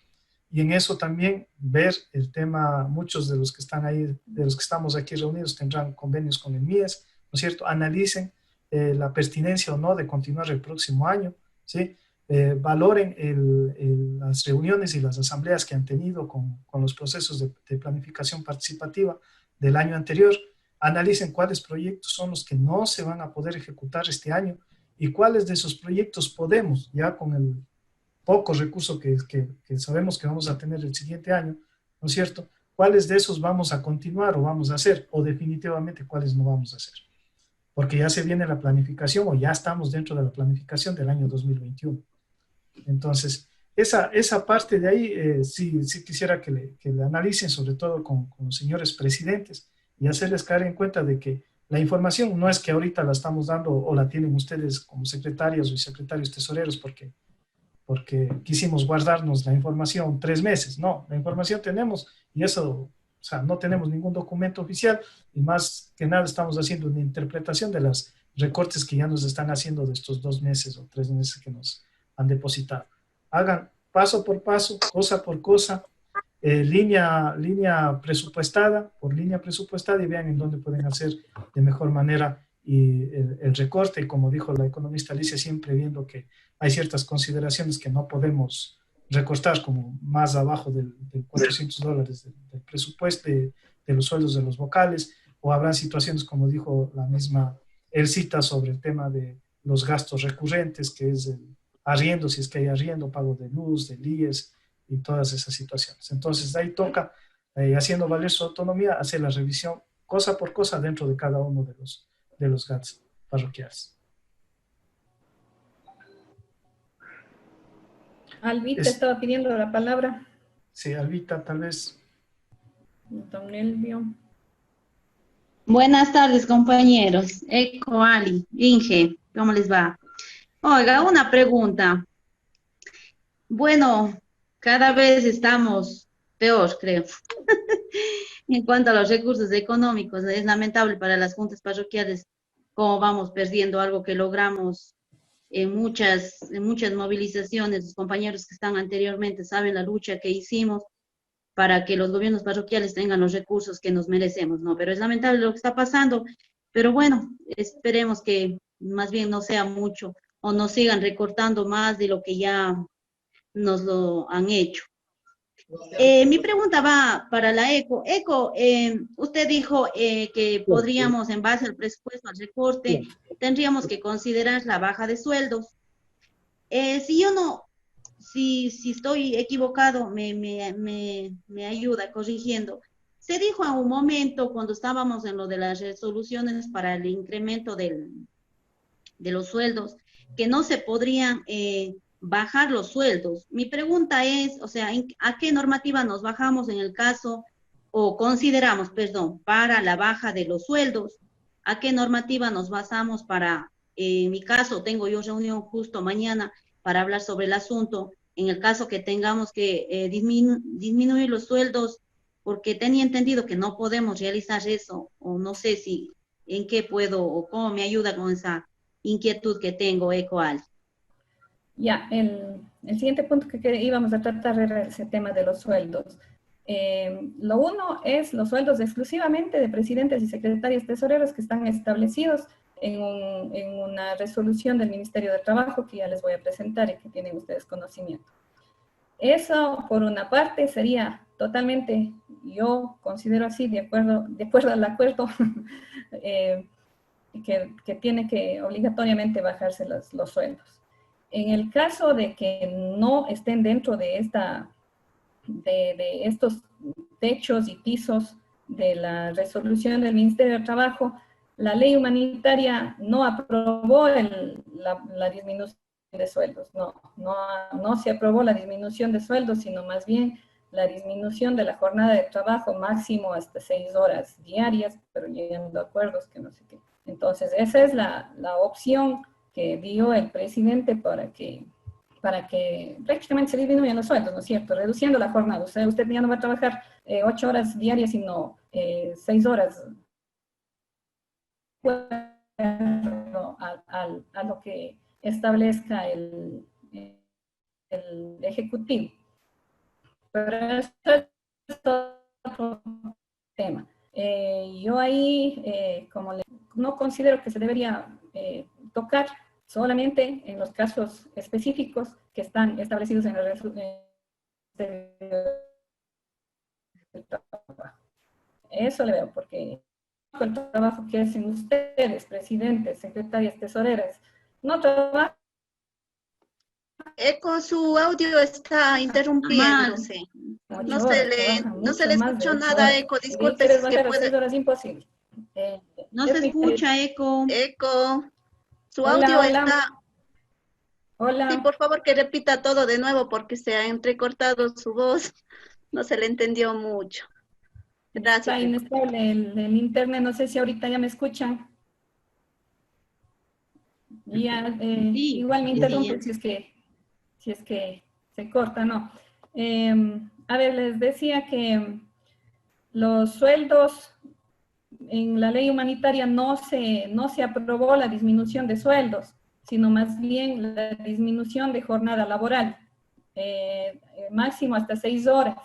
Y en eso también ver el tema, muchos de los que están ahí, de los que estamos aquí reunidos, tendrán convenios con el MIES, ¿no es cierto? Analicen la pertinencia o no de continuar el próximo año, ¿sí? valoren las reuniones y las asambleas que han tenido con los procesos de planificación participativa del año anterior, analicen cuáles proyectos son los que no se van a poder ejecutar este año y cuáles de esos proyectos podemos, ya con el poco recurso que sabemos que vamos a tener el siguiente año, ¿no es cierto? ¿Cuáles de esos vamos a continuar o vamos a hacer? O definitivamente cuáles no vamos a hacer. Porque ya se viene la planificación o ya estamos dentro de la planificación del año 2021. Entonces, esa parte de ahí sí quisiera que le analicen, sobre todo con los señores presidentes, y hacerles caer en cuenta de que la información no es que ahorita la estamos dando o la tienen ustedes como secretarios y secretarios tesoreros porque quisimos guardarnos la información 3 meses. No, la información tenemos y eso, o sea, no tenemos ningún documento oficial y más que nada estamos haciendo una interpretación de los recortes que ya nos están haciendo de estos 2 meses o 3 meses que nos han depositado. Hagan paso por paso, cosa por cosa, línea presupuestada por línea presupuestada y vean en dónde pueden hacer de mejor manera y el recorte, y como dijo la economista Alicia, siempre viendo que hay ciertas consideraciones que no podemos recortar, como más abajo del $400 del presupuesto de los sueldos de los vocales, o habrán situaciones como dijo la misma Elcita sobre el tema de los gastos recurrentes, que es el arriendo, si es que hay arriendo, pago de luz, de IES y todas esas situaciones. Entonces ahí toca, haciendo valer su autonomía, hacer la revisión cosa por cosa dentro de cada uno de los GATS parroquiales. Albita estaba pidiendo la palabra. Sí, Albita, tal vez. Don Elvio. Buenas tardes, compañeros. Eco, Ali, Inge, ¿cómo les va? Oiga, una pregunta. Bueno, cada vez estamos peor, creo. En cuanto a los recursos económicos, es lamentable para las juntas parroquiales cómo vamos perdiendo algo que logramos en muchas movilizaciones. Los compañeros que están anteriormente saben la lucha que hicimos para que los gobiernos parroquiales tengan los recursos que nos merecemos, ¿no? Pero es lamentable lo que está pasando, pero bueno, esperemos que más bien no sea mucho o no sigan recortando más de lo que ya nos lo han hecho. Mi pregunta va para la ECO. ECO, usted dijo que podríamos, en base al presupuesto, al recorte, tendríamos que considerar la baja de sueldos. Si estoy equivocado, me ayuda corrigiendo. Se dijo en un momento, cuando estábamos en lo de las resoluciones para el incremento de los sueldos, que no se podrían bajar los sueldos. Mi pregunta es, o sea, ¿a qué normativa nos bajamos en el caso, o consideramos, perdón, para la baja de los sueldos? ¿A qué normativa nos basamos para, en mi caso, tengo yo reunión justo mañana para hablar sobre el asunto, en el caso que tengamos que disminuir los sueldos, porque tenía entendido que no podemos realizar eso, o no sé si, en qué puedo, o cómo me ayuda con esa inquietud que tengo, ECOAL. Ya, el siguiente punto que íbamos a tratar era ese tema de los sueldos. Lo uno es los sueldos exclusivamente de presidentes y secretarios tesoreros que están establecidos en una resolución del Ministerio de Trabajo que ya les voy a presentar y que tienen ustedes conocimiento. Eso, por una parte, sería totalmente, yo considero así, de acuerdo al acuerdo, que tiene que obligatoriamente bajarse los sueldos. En el caso de que no estén dentro de estos techos y pisos de la resolución del Ministerio de Trabajo, la ley humanitaria no aprobó la disminución de sueldos, no se aprobó la disminución de sueldos, sino más bien la disminución de la jornada de trabajo máximo hasta 6 horas diarias, pero llegando a acuerdos que no sé qué. Entonces, esa es la opción que dio el presidente para que prácticamente se disminuyan los sueldos, ¿no es cierto? Reduciendo la jornada. O sea, usted ya no va a trabajar 8 horas diarias, sino 6 horas a lo que establezca el Ejecutivo. Pero eso es otro tema. Yo ahí, no considero que se debería tocar, solamente en los casos específicos que están establecidos en la resolución. Eso le veo, porque el trabajo que hacen ustedes, presidentes, secretarias, tesoreras, no trabajan. Eco, su audio está interrumpiéndose. No se le escuchó nada, Eco, disculpe, Si es que puede... 6 horas, imposible. No se escucha, Eco. Eco, su Hola, audio hola. está... Hola. Sí, por favor que repita todo de nuevo porque se ha entrecortado su voz. No se le entendió mucho. Gracias. Está inestable el internet, no sé si ahorita ya me escuchan. Ya, Sí, igual me sí, interrumpen sí, si es que se corta, ¿no? A ver, les decía que los sueldos, en la ley humanitaria no se aprobó la disminución de sueldos, sino más bien la disminución de jornada laboral, máximo hasta 6 horas.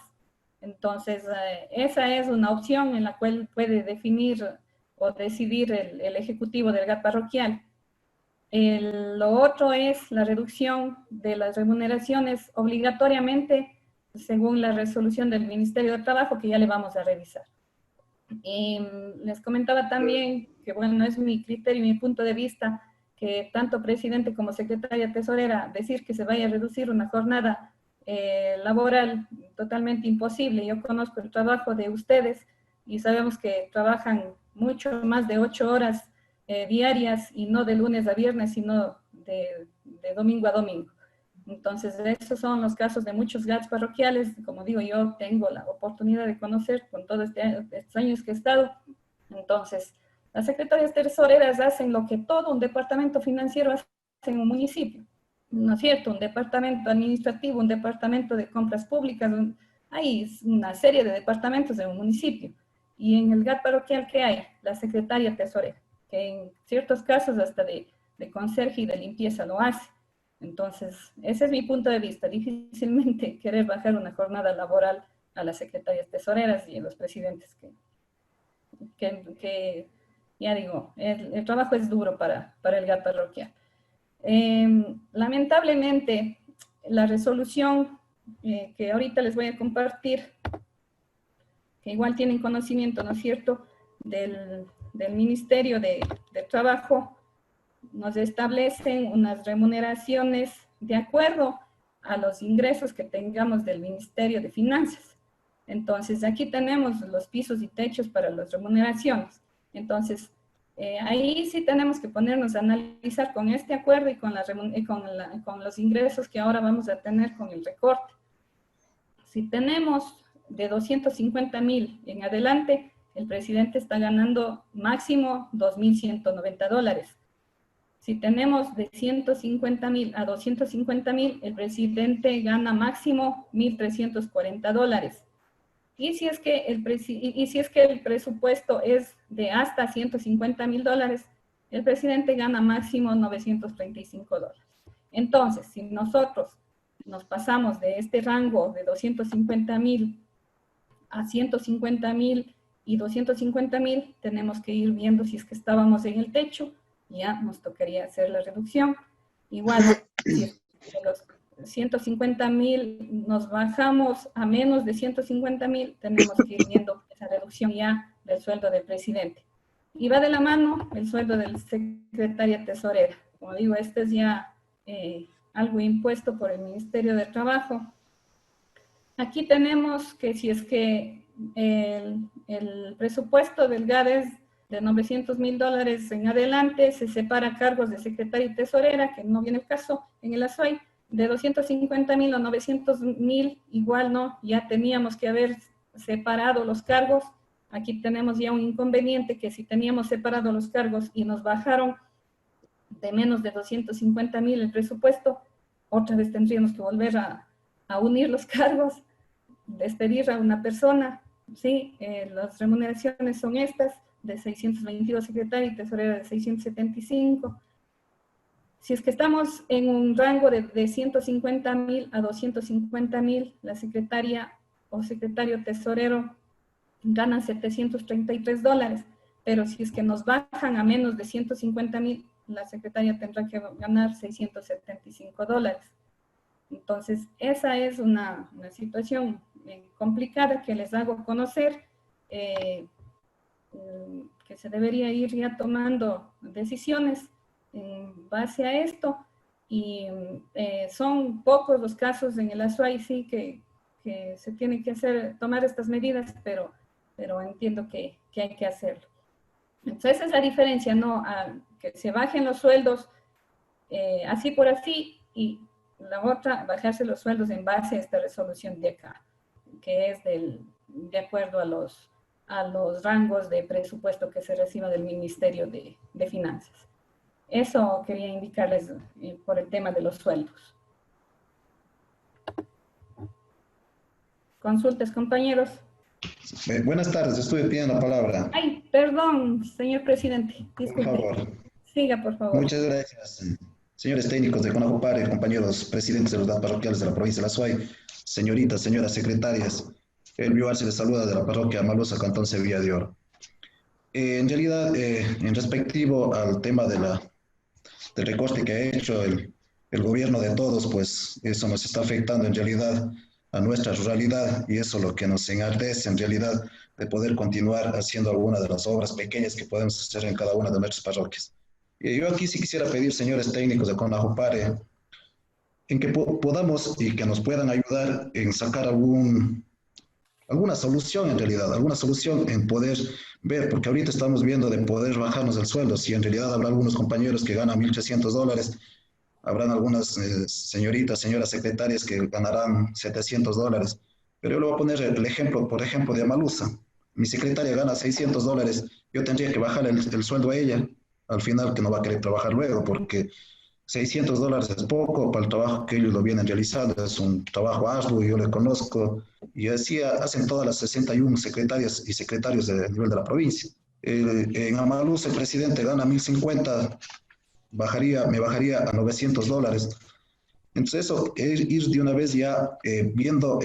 Entonces, esa es una opción en la cual puede definir o decidir el ejecutivo del GAT parroquial. Lo otro es la reducción de las remuneraciones obligatoriamente según la resolución del Ministerio de Trabajo, que ya le vamos a revisar. Les comentaba también que, bueno, es mi criterio y mi punto de vista que tanto presidente como secretaria tesorera decir que se vaya a reducir una jornada laboral totalmente imposible. Yo conozco el trabajo de ustedes y sabemos que trabajan mucho más de 8 horas diarias y no de lunes a viernes, sino de domingo a domingo. Entonces, esos son los casos de muchos GATs parroquiales. Como digo, yo tengo la oportunidad de conocer con todos estos años que he estado. Entonces, las secretarias tesoreras hacen lo que todo un departamento financiero hace en un municipio, ¿no es cierto? Un departamento administrativo, un departamento de compras públicas, hay una serie de departamentos en un municipio. Y en el GAT parroquial, ¿qué hay? La secretaria tesorera, que en ciertos casos hasta de conserje y de limpieza lo hace. Entonces, ese es mi punto de vista. Difícilmente querer bajar una jornada laboral a las secretarias tesoreras y a los presidentes que ya digo, el trabajo es duro para el GAT parroquial. Lamentablemente, la resolución que ahorita les voy a compartir, que igual tienen conocimiento, ¿no es cierto?, del Ministerio de Trabajo, nos establecen unas remuneraciones de acuerdo a los ingresos que tengamos del Ministerio de Finanzas. Entonces, aquí tenemos los pisos y techos para las remuneraciones. Entonces, ahí sí tenemos que ponernos a analizar con este acuerdo y con los ingresos que ahora vamos a tener con el recorte. Si tenemos de 250,000 en adelante, el presidente está ganando máximo $2,190. Si tenemos de 150,000 a 250,000, el presidente gana máximo $1,340. Y si es que el presupuesto es de hasta $150,000, el presidente gana máximo $935. Entonces, si nosotros nos pasamos de este rango de 250,000 a 150,000 y 250,000, tenemos que ir viendo si es que estábamos en el techo, ya nos tocaría hacer la reducción. Igual, si de los 150,000 nos bajamos a menos de 150,000, tenemos que ir viendo esa reducción ya del sueldo del presidente. Y va de la mano el sueldo del secretaria tesorera. Como digo, este es ya algo impuesto por el Ministerio de Trabajo. Aquí tenemos que si es que el presupuesto del GAD es de $900,000 en adelante, se separa cargos de secretaria y tesorera, que no viene el caso en el ASUAY, de 250,000 o 900,000, igual no, ya teníamos que haber separado los cargos. Aquí tenemos ya un inconveniente que si teníamos separado los cargos y nos bajaron de menos de 250,000 el presupuesto, otra vez tendríamos que volver a unir los cargos, despedir a una persona, ¿sí? Las remuneraciones son estas, de 622 secretaria y tesorera de 675. Si es que estamos en un rango de 150,000 a 250,000, la secretaria o secretario tesorero ganan $733, pero si es que nos bajan a menos de 150,000, la secretaria tendrá que ganar $675. Entonces, esa es una situación complicada que les hago conocer, que se debería ir ya tomando decisiones en base a esto, y son pocos los casos en el Azuay, sí, que se tienen que tomar estas medidas, pero entiendo que hay que hacerlo. Entonces, esa es la diferencia, ¿no? Que se bajen los sueldos así por así, y la otra, bajarse los sueldos en base a esta resolución de acá, que es de acuerdo a los rangos de presupuesto que se reciba del Ministerio de Finanzas. Eso quería indicarles por el tema de los sueldos. Consultas, compañeros. Buenas tardes, estuve pidiendo la palabra. Ay, perdón, señor presidente. Disculpe. Por favor. Siga, por favor. Muchas gracias. Señores técnicos de CONAJOPARE, compañeros presidentes de los GAT parroquiales de la provincia de La Azuay, señoritas, señoras secretarias, Elvio Arce les saluda de la parroquia Malusa, Cantón Sevilla de Oro. En realidad, en respectivo al tema del recorte que ha hecho el gobierno de todos, pues eso nos está afectando en realidad a nuestra ruralidad, y eso es lo que nos enardece en realidad de poder continuar haciendo algunas de las obras pequeñas que podemos hacer en cada una de nuestras parroquias. Yo aquí sí quisiera pedir, señores técnicos de CONAJOPARE, en que podamos y que nos puedan ayudar en sacar alguna solución en realidad, alguna solución en poder ver, porque ahorita estamos viendo de poder bajarnos el sueldo. Si en realidad habrá algunos compañeros que ganan $1,300, habrán algunas señoritas, señoras secretarias que ganarán $700, pero yo le voy a poner el ejemplo, por ejemplo, de Amalusa. Mi secretaria gana $600, yo tendría que bajar el sueldo a ella, al final, que no va a querer trabajar luego, porque $600 es poco para el trabajo que ellos lo vienen realizando. Es un trabajo arduo, yo le conozco, y así hacen todas las 61 secretarias y secretarios de nivel de la provincia. En Amalusa el presidente gana $1,050, me bajaría a $900. Entonces eso es ir de una vez ya viendo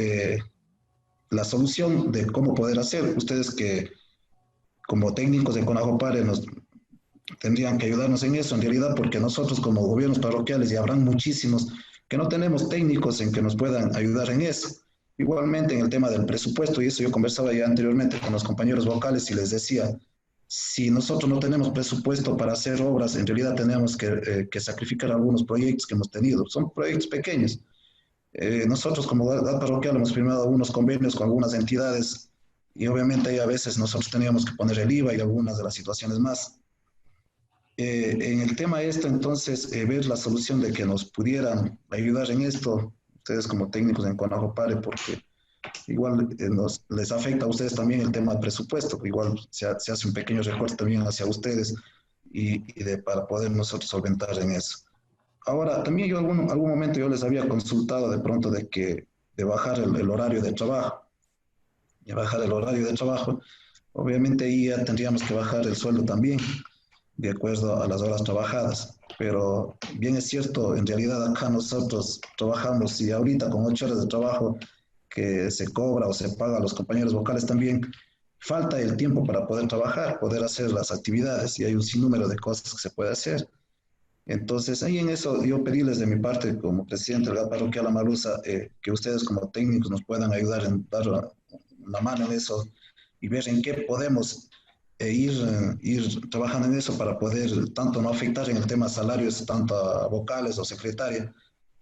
la solución de cómo poder hacer. Ustedes que como técnicos de CONAJOPARE nos tendrían que ayudarnos en eso, en realidad, porque nosotros como gobiernos parroquiales, y habrán muchísimos que no tenemos técnicos en que nos puedan ayudar en eso. Igualmente en el tema del presupuesto, y eso yo conversaba ya anteriormente con los compañeros vocales y les decía, si nosotros no tenemos presupuesto para hacer obras, en realidad tenemos que sacrificar algunos proyectos que hemos tenido. Son proyectos pequeños. Nosotros como GAT parroquial hemos firmado algunos convenios con algunas entidades, y obviamente ahí a veces nosotros teníamos que poner el IVA y algunas de las situaciones más. En el tema entonces, ver la solución de que nos pudieran ayudar en esto, ustedes como técnicos en CONAJOPARE, porque igual les afecta a ustedes también el tema del presupuesto, igual se hace un pequeño recorte también hacia ustedes para poder nosotros solventar en eso. Ahora, también yo algún momento yo les había consultado de pronto de bajar el horario de trabajo. Y bajar el horario de trabajo, obviamente ahí ya tendríamos que bajar el sueldo también, de acuerdo a las horas trabajadas. Pero bien es cierto, en realidad acá nosotros trabajamos, y ahorita con 8 horas de trabajo que se cobra o se paga a los compañeros vocales también, falta el tiempo para poder trabajar, poder hacer las actividades, y hay un sinnúmero de cosas que se puede hacer. Entonces, ahí en eso yo pedirles de mi parte, como presidente del GAT parroquial Amalusa, que ustedes como técnicos nos puedan ayudar en dar una mano en eso y ver en qué podemos ir trabajando en eso para poder tanto no afectar en el tema salarios, tanto a vocales o secretaria,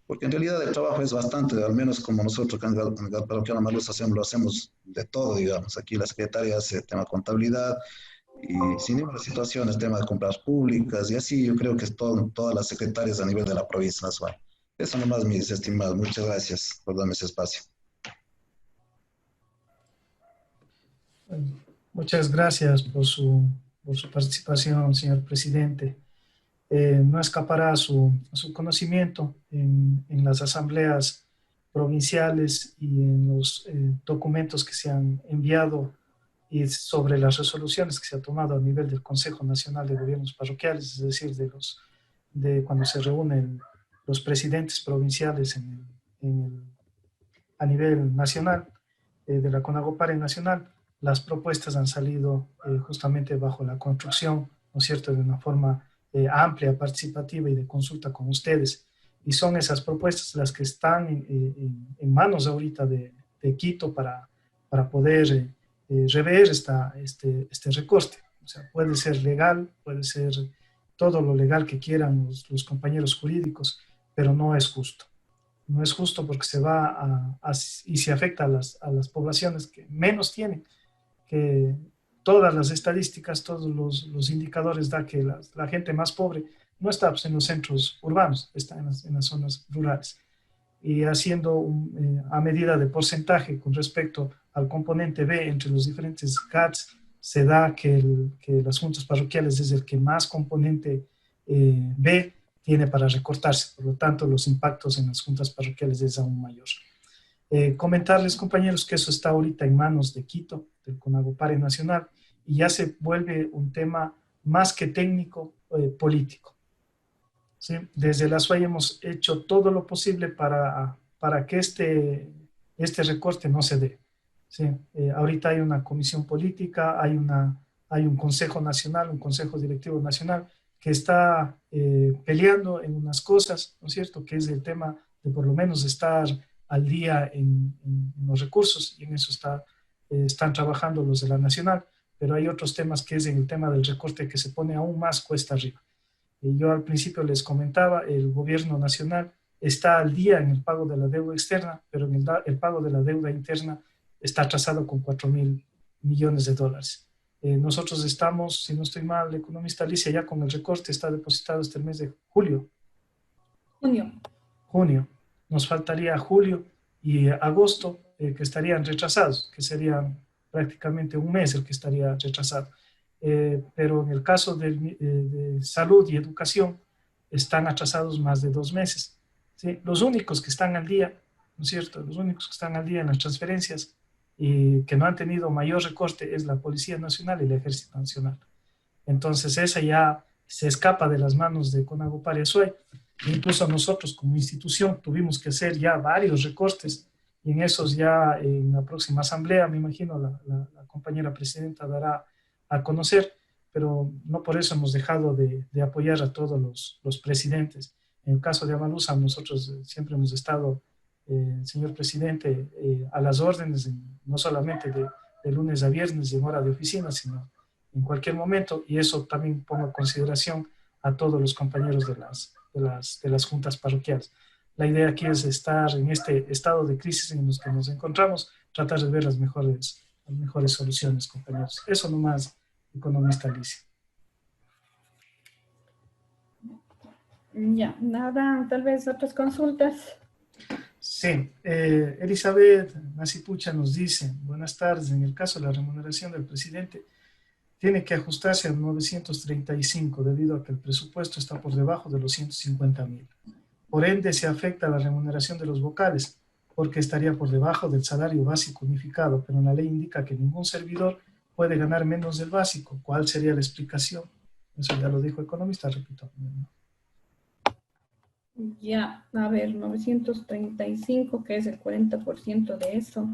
porque en realidad el trabajo es bastante, al menos como nosotros en el GAT parroquial Amalusa lo hacemos de todo, digamos. Aquí la secretaria hace tema de contabilidad, y sin ninguna situación, el tema de compras públicas, y así yo creo que es todas las secretarias a nivel de la provincia nacional. Eso nomás, mis estimados. Muchas gracias por darme ese espacio. Muchas gracias por su participación, señor presidente. No escapará a su conocimiento en las asambleas provinciales y en los documentos que se han enviado, y sobre las resoluciones que se ha tomado a nivel del Consejo Nacional de Gobiernos Parroquiales, es decir, de cuando se reúnen los presidentes provinciales a nivel nacional, de la CONAJOPARE nacional. Las propuestas han salido justamente bajo la construcción, ¿no es cierto?, de una forma amplia, participativa y de consulta con ustedes. Y son esas propuestas las que están en manos ahorita de Quito para poder rever este recorte. O sea, puede ser legal, puede ser todo lo legal que quieran los compañeros jurídicos, pero no es justo. No es justo porque se va y se afecta a las poblaciones que menos tienen, que todas las estadísticas, todos los indicadores da que la gente más pobre no está pues, en los centros urbanos, está en las zonas rurales. Y haciendo a medida de porcentaje con respecto al componente B entre los diferentes GATS, se da que las juntas parroquiales es el que más componente B tiene para recortarse. Por lo tanto, los impactos en las juntas parroquiales es aún mayor. Comentarles, compañeros, que eso está ahorita en manos de Quito, del CONAGOPARE Nacional, y ya se vuelve un tema más que técnico, político. ¿Sí? Desde la SUAY hemos hecho todo lo posible para que este recorte no se dé. ¿Sí? Ahorita hay una comisión política, hay un consejo nacional, un consejo directivo nacional que está peleando en unas cosas, ¿no es cierto?, que es el tema de por lo menos estar al día en los recursos, y en eso están trabajando los de la nacional, pero hay otros temas que es en el tema del recorte que se pone aún más cuesta arriba. Yo al principio les comentaba, el gobierno nacional está al día en el pago de la deuda externa, pero en el pago de la deuda interna está atrasado con 4.000 millones de dólares. Nosotros estamos, si no estoy mal, el economista Alicia, ya con el recorte está depositado hasta el mes de julio. Junio. Nos faltaría julio y agosto, que estarían retrasados, que serían prácticamente un mes el que estaría retrasado. Pero en el caso de salud y educación, están atrasados más de 2 meses. ¿Sí? Los únicos que están al día, ¿no es cierto? Los únicos que están al día en las transferencias y que no han tenido mayor recorte es la Policía Nacional y el Ejército Nacional. Entonces esa ya se escapa de las manos de CONAGOPARE SUAY. Incluso nosotros como institución tuvimos que hacer ya varios recortes, y en esos ya en la próxima asamblea, me imagino, la compañera presidenta dará a conocer, pero no por eso hemos dejado de apoyar a todos los presidentes. En el caso de Amalusa, nosotros siempre hemos estado, señor presidente, a las órdenes, no solamente de lunes a viernes y en hora de oficina, sino en cualquier momento, y eso también pongo en consideración a todos los compañeros de las juntas parroquiales. La idea aquí es estar en este estado de crisis en los que nos encontramos, tratar de ver las mejores soluciones, compañeros. Eso nomás, economista Alicia. Ya, nada, tal vez otras consultas. Sí, Elizabeth Nasipucha nos dice, buenas tardes, en el caso de la remuneración del presidente, tiene que ajustarse a 935 debido a que el presupuesto está por debajo de los 150.000. Por ende, se afecta la remuneración de los vocales, porque estaría por debajo del salario básico unificado, pero la ley indica que ningún servidor puede ganar menos del básico. ¿Cuál sería la explicación? Eso ya lo dijo economista, repito. Ya, a ver, 935, que es el 40% de eso.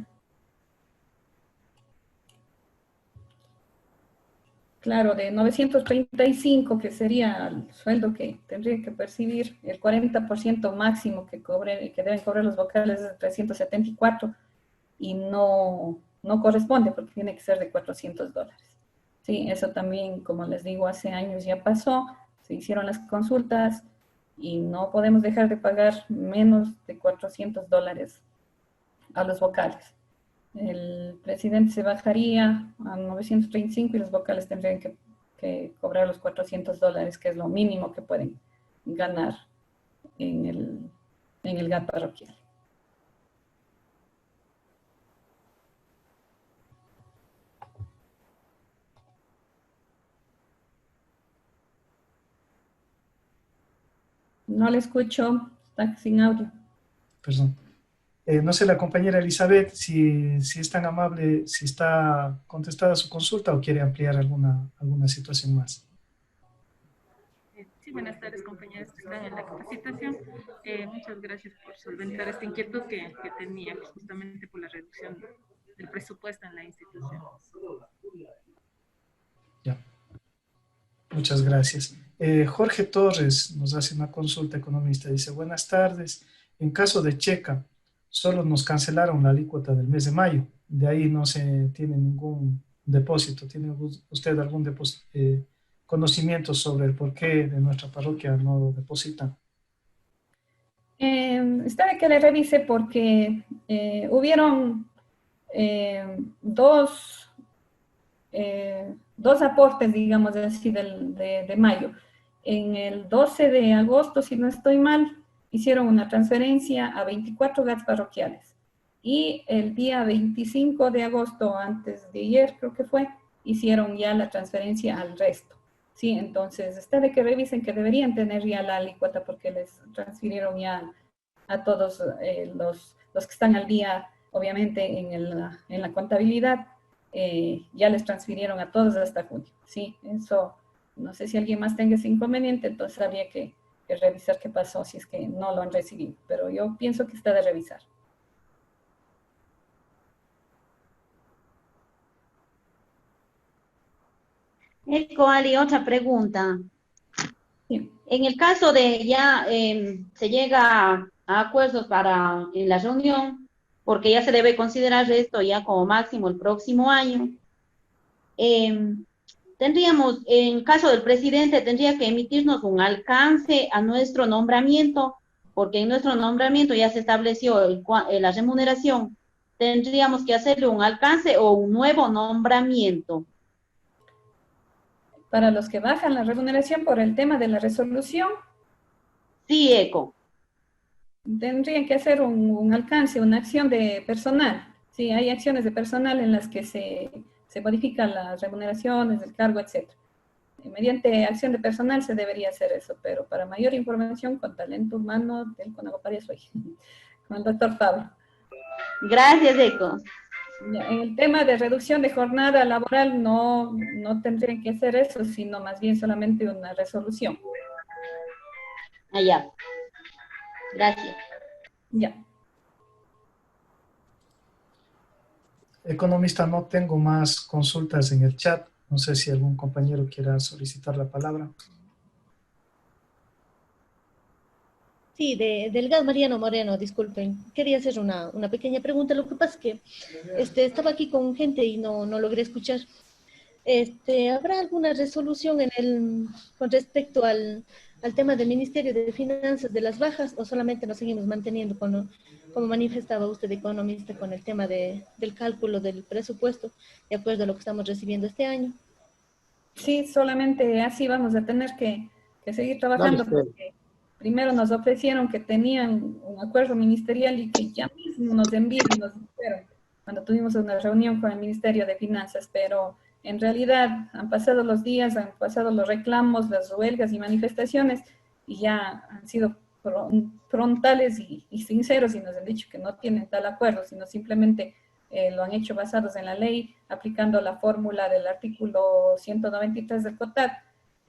Claro, de 935, que sería el sueldo que tendría que percibir, el 40% máximo que deben cobrar los vocales es de 374, y no corresponde porque tiene que ser de $400. Sí, eso también, como les digo, hace años ya pasó, se hicieron las consultas y no podemos dejar de pagar menos de $400 a los vocales. El presidente se bajaría a 935 y los vocales tendrían que cobrar los $400, que es lo mínimo que pueden ganar en el GAT parroquial. No le escucho, está sin audio. Perdón. No sé, la compañera Elizabeth, si es tan amable, si está contestada su consulta o quiere ampliar alguna situación más. Sí, buenas tardes, compañeros que están en la capacitación. Muchas gracias por solventar esta inquietud que tenía, pues, justamente por la reducción del presupuesto en la institución. Ya. Muchas gracias. Jorge Torres nos hace una consulta economista. Dice, buenas tardes. En caso de Checa, solo nos cancelaron la alícuota del mes de mayo. De ahí no se tiene ningún depósito. ¿Tiene usted algún conocimiento sobre el por qué de nuestra parroquia no depositan? Está de que le revise porque hubieron dos aportes, digamos así, de mayo. En el 12 de agosto, si no estoy mal, hicieron una transferencia a 24 GATS parroquiales. Y el día 25 de agosto, antes de ayer creo que fue, hicieron ya la transferencia al resto. Sí, entonces está de que revisen que deberían tener ya la alícuota porque les transfirieron ya a todos los que están al día, obviamente en la contabilidad, ya les transfirieron a todos hasta junio. Sí, eso, no sé si alguien más tenga ese inconveniente, entonces habría que revisar qué pasó si es que no lo han recibido, pero yo pienso que está de revisar. Eco, Ali, otra pregunta. Sí. En el caso de ya se llega a acuerdos en la reunión, porque ya se debe considerar esto ya como máximo el próximo año, tendríamos, en caso del presidente, tendría que emitirnos un alcance a nuestro nombramiento, porque en nuestro nombramiento ya se estableció la remuneración. Tendríamos que hacerle un alcance o un nuevo nombramiento. Para los que bajan la remuneración por el tema de la resolución. Sí, Eco. Tendrían que hacer un alcance, una acción de personal. Sí, hay acciones de personal en las que se modifican las remuneraciones del cargo, etc. Mediante acción de personal se debería hacer eso, pero para mayor información, con talento humano del Conagopar soy, con el doctor Pablo. Gracias, Eco. En el tema de reducción de jornada laboral no tendrían que hacer eso, sino más bien solamente una resolución. Allá. Gracias. Ya. Economista, no tengo más consultas en el chat. No sé si algún compañero quiera solicitar la palabra. Sí, del gas Mariano Moreno, disculpen. Quería hacer una pequeña pregunta. Lo que pasa es que estaba aquí con gente y no logré escuchar. ¿Habrá alguna resolución con respecto al tema del Ministerio de Finanzas de las bajas o solamente nos seguimos manteniendo como manifestaba usted, economista, con el tema del cálculo del presupuesto de acuerdo a lo que estamos recibiendo este año? Sí, solamente así vamos a tener que seguir trabajando porque primero nos ofrecieron que tenían un acuerdo ministerial y que ya mismo nos envían, nos dijeron cuando tuvimos una reunión con el Ministerio de Finanzas, pero en realidad han pasado los días, han pasado los reclamos, las huelgas y manifestaciones y ya han sido frontales y sinceros y nos han dicho que no tienen tal acuerdo, sino simplemente lo han hecho basados en la ley, aplicando la fórmula del artículo 193 del COTAD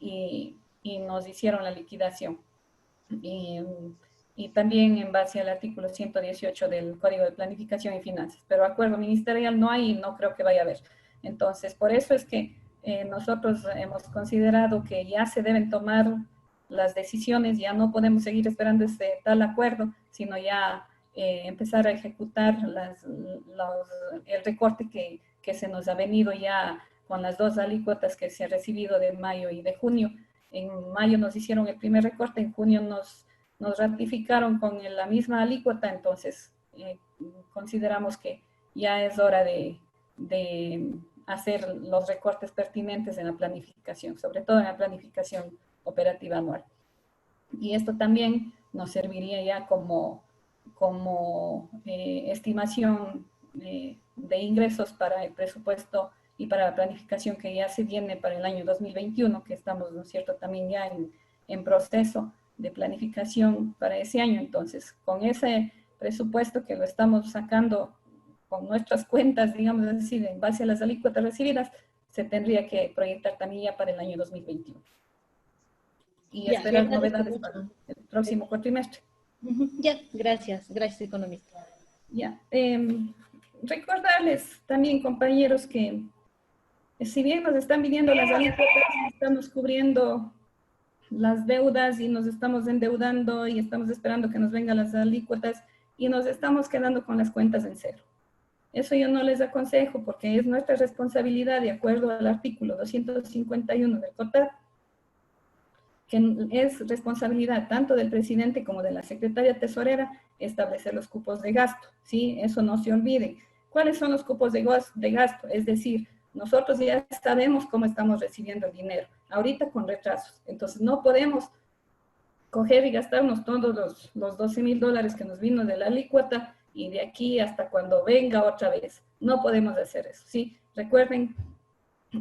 y nos hicieron la liquidación. Y también en base al artículo 118 del Código de Planificación y Finanzas. Pero acuerdo ministerial no hay y no creo que vaya a haber. Entonces, por eso es que nosotros hemos considerado que ya se deben tomar las decisiones, ya no podemos seguir esperando tal acuerdo, sino ya empezar a ejecutar el recorte que se nos ha venido ya con las dos alícuotas que se ha recibido de mayo y de junio. En mayo nos hicieron el primer recorte, en junio nos ratificaron con la misma alícuota, entonces consideramos que ya es hora de hacer los recortes pertinentes en la planificación, sobre todo en la planificación operativa anual. Y esto también nos serviría ya como estimación de ingresos para el presupuesto y para la planificación que ya se viene para el año 2021, que estamos, ¿no es cierto?, también ya en proceso de planificación para ese año. Entonces, con ese presupuesto que lo estamos sacando con nuestras cuentas, digamos así, en base a las alícuotas recibidas, se tendría que proyectar también ya para el año 2021. Y esperar novedades para el próximo cuatrimestre. Ya, gracias, economista. Ya, recordarles también, compañeros, que si bien nos están pidiendo las alícuotas, estamos cubriendo las deudas y nos estamos endeudando y estamos esperando que nos vengan las alícuotas y nos estamos quedando con las cuentas en cero. Eso yo no les aconsejo porque es nuestra responsabilidad de acuerdo al artículo 251 del COTAD, que es responsabilidad tanto del presidente como de la secretaria tesorera establecer los cupos de gasto, ¿sí? Eso no se olviden. ¿Cuáles son los cupos de gasto? Es decir, nosotros ya sabemos cómo estamos recibiendo el dinero, ahorita con retrasos. Entonces no podemos coger y gastarnos todos los $12,000 que nos vino de la alícuota y de aquí hasta cuando venga otra vez. No podemos hacer eso, ¿sí? Recuerden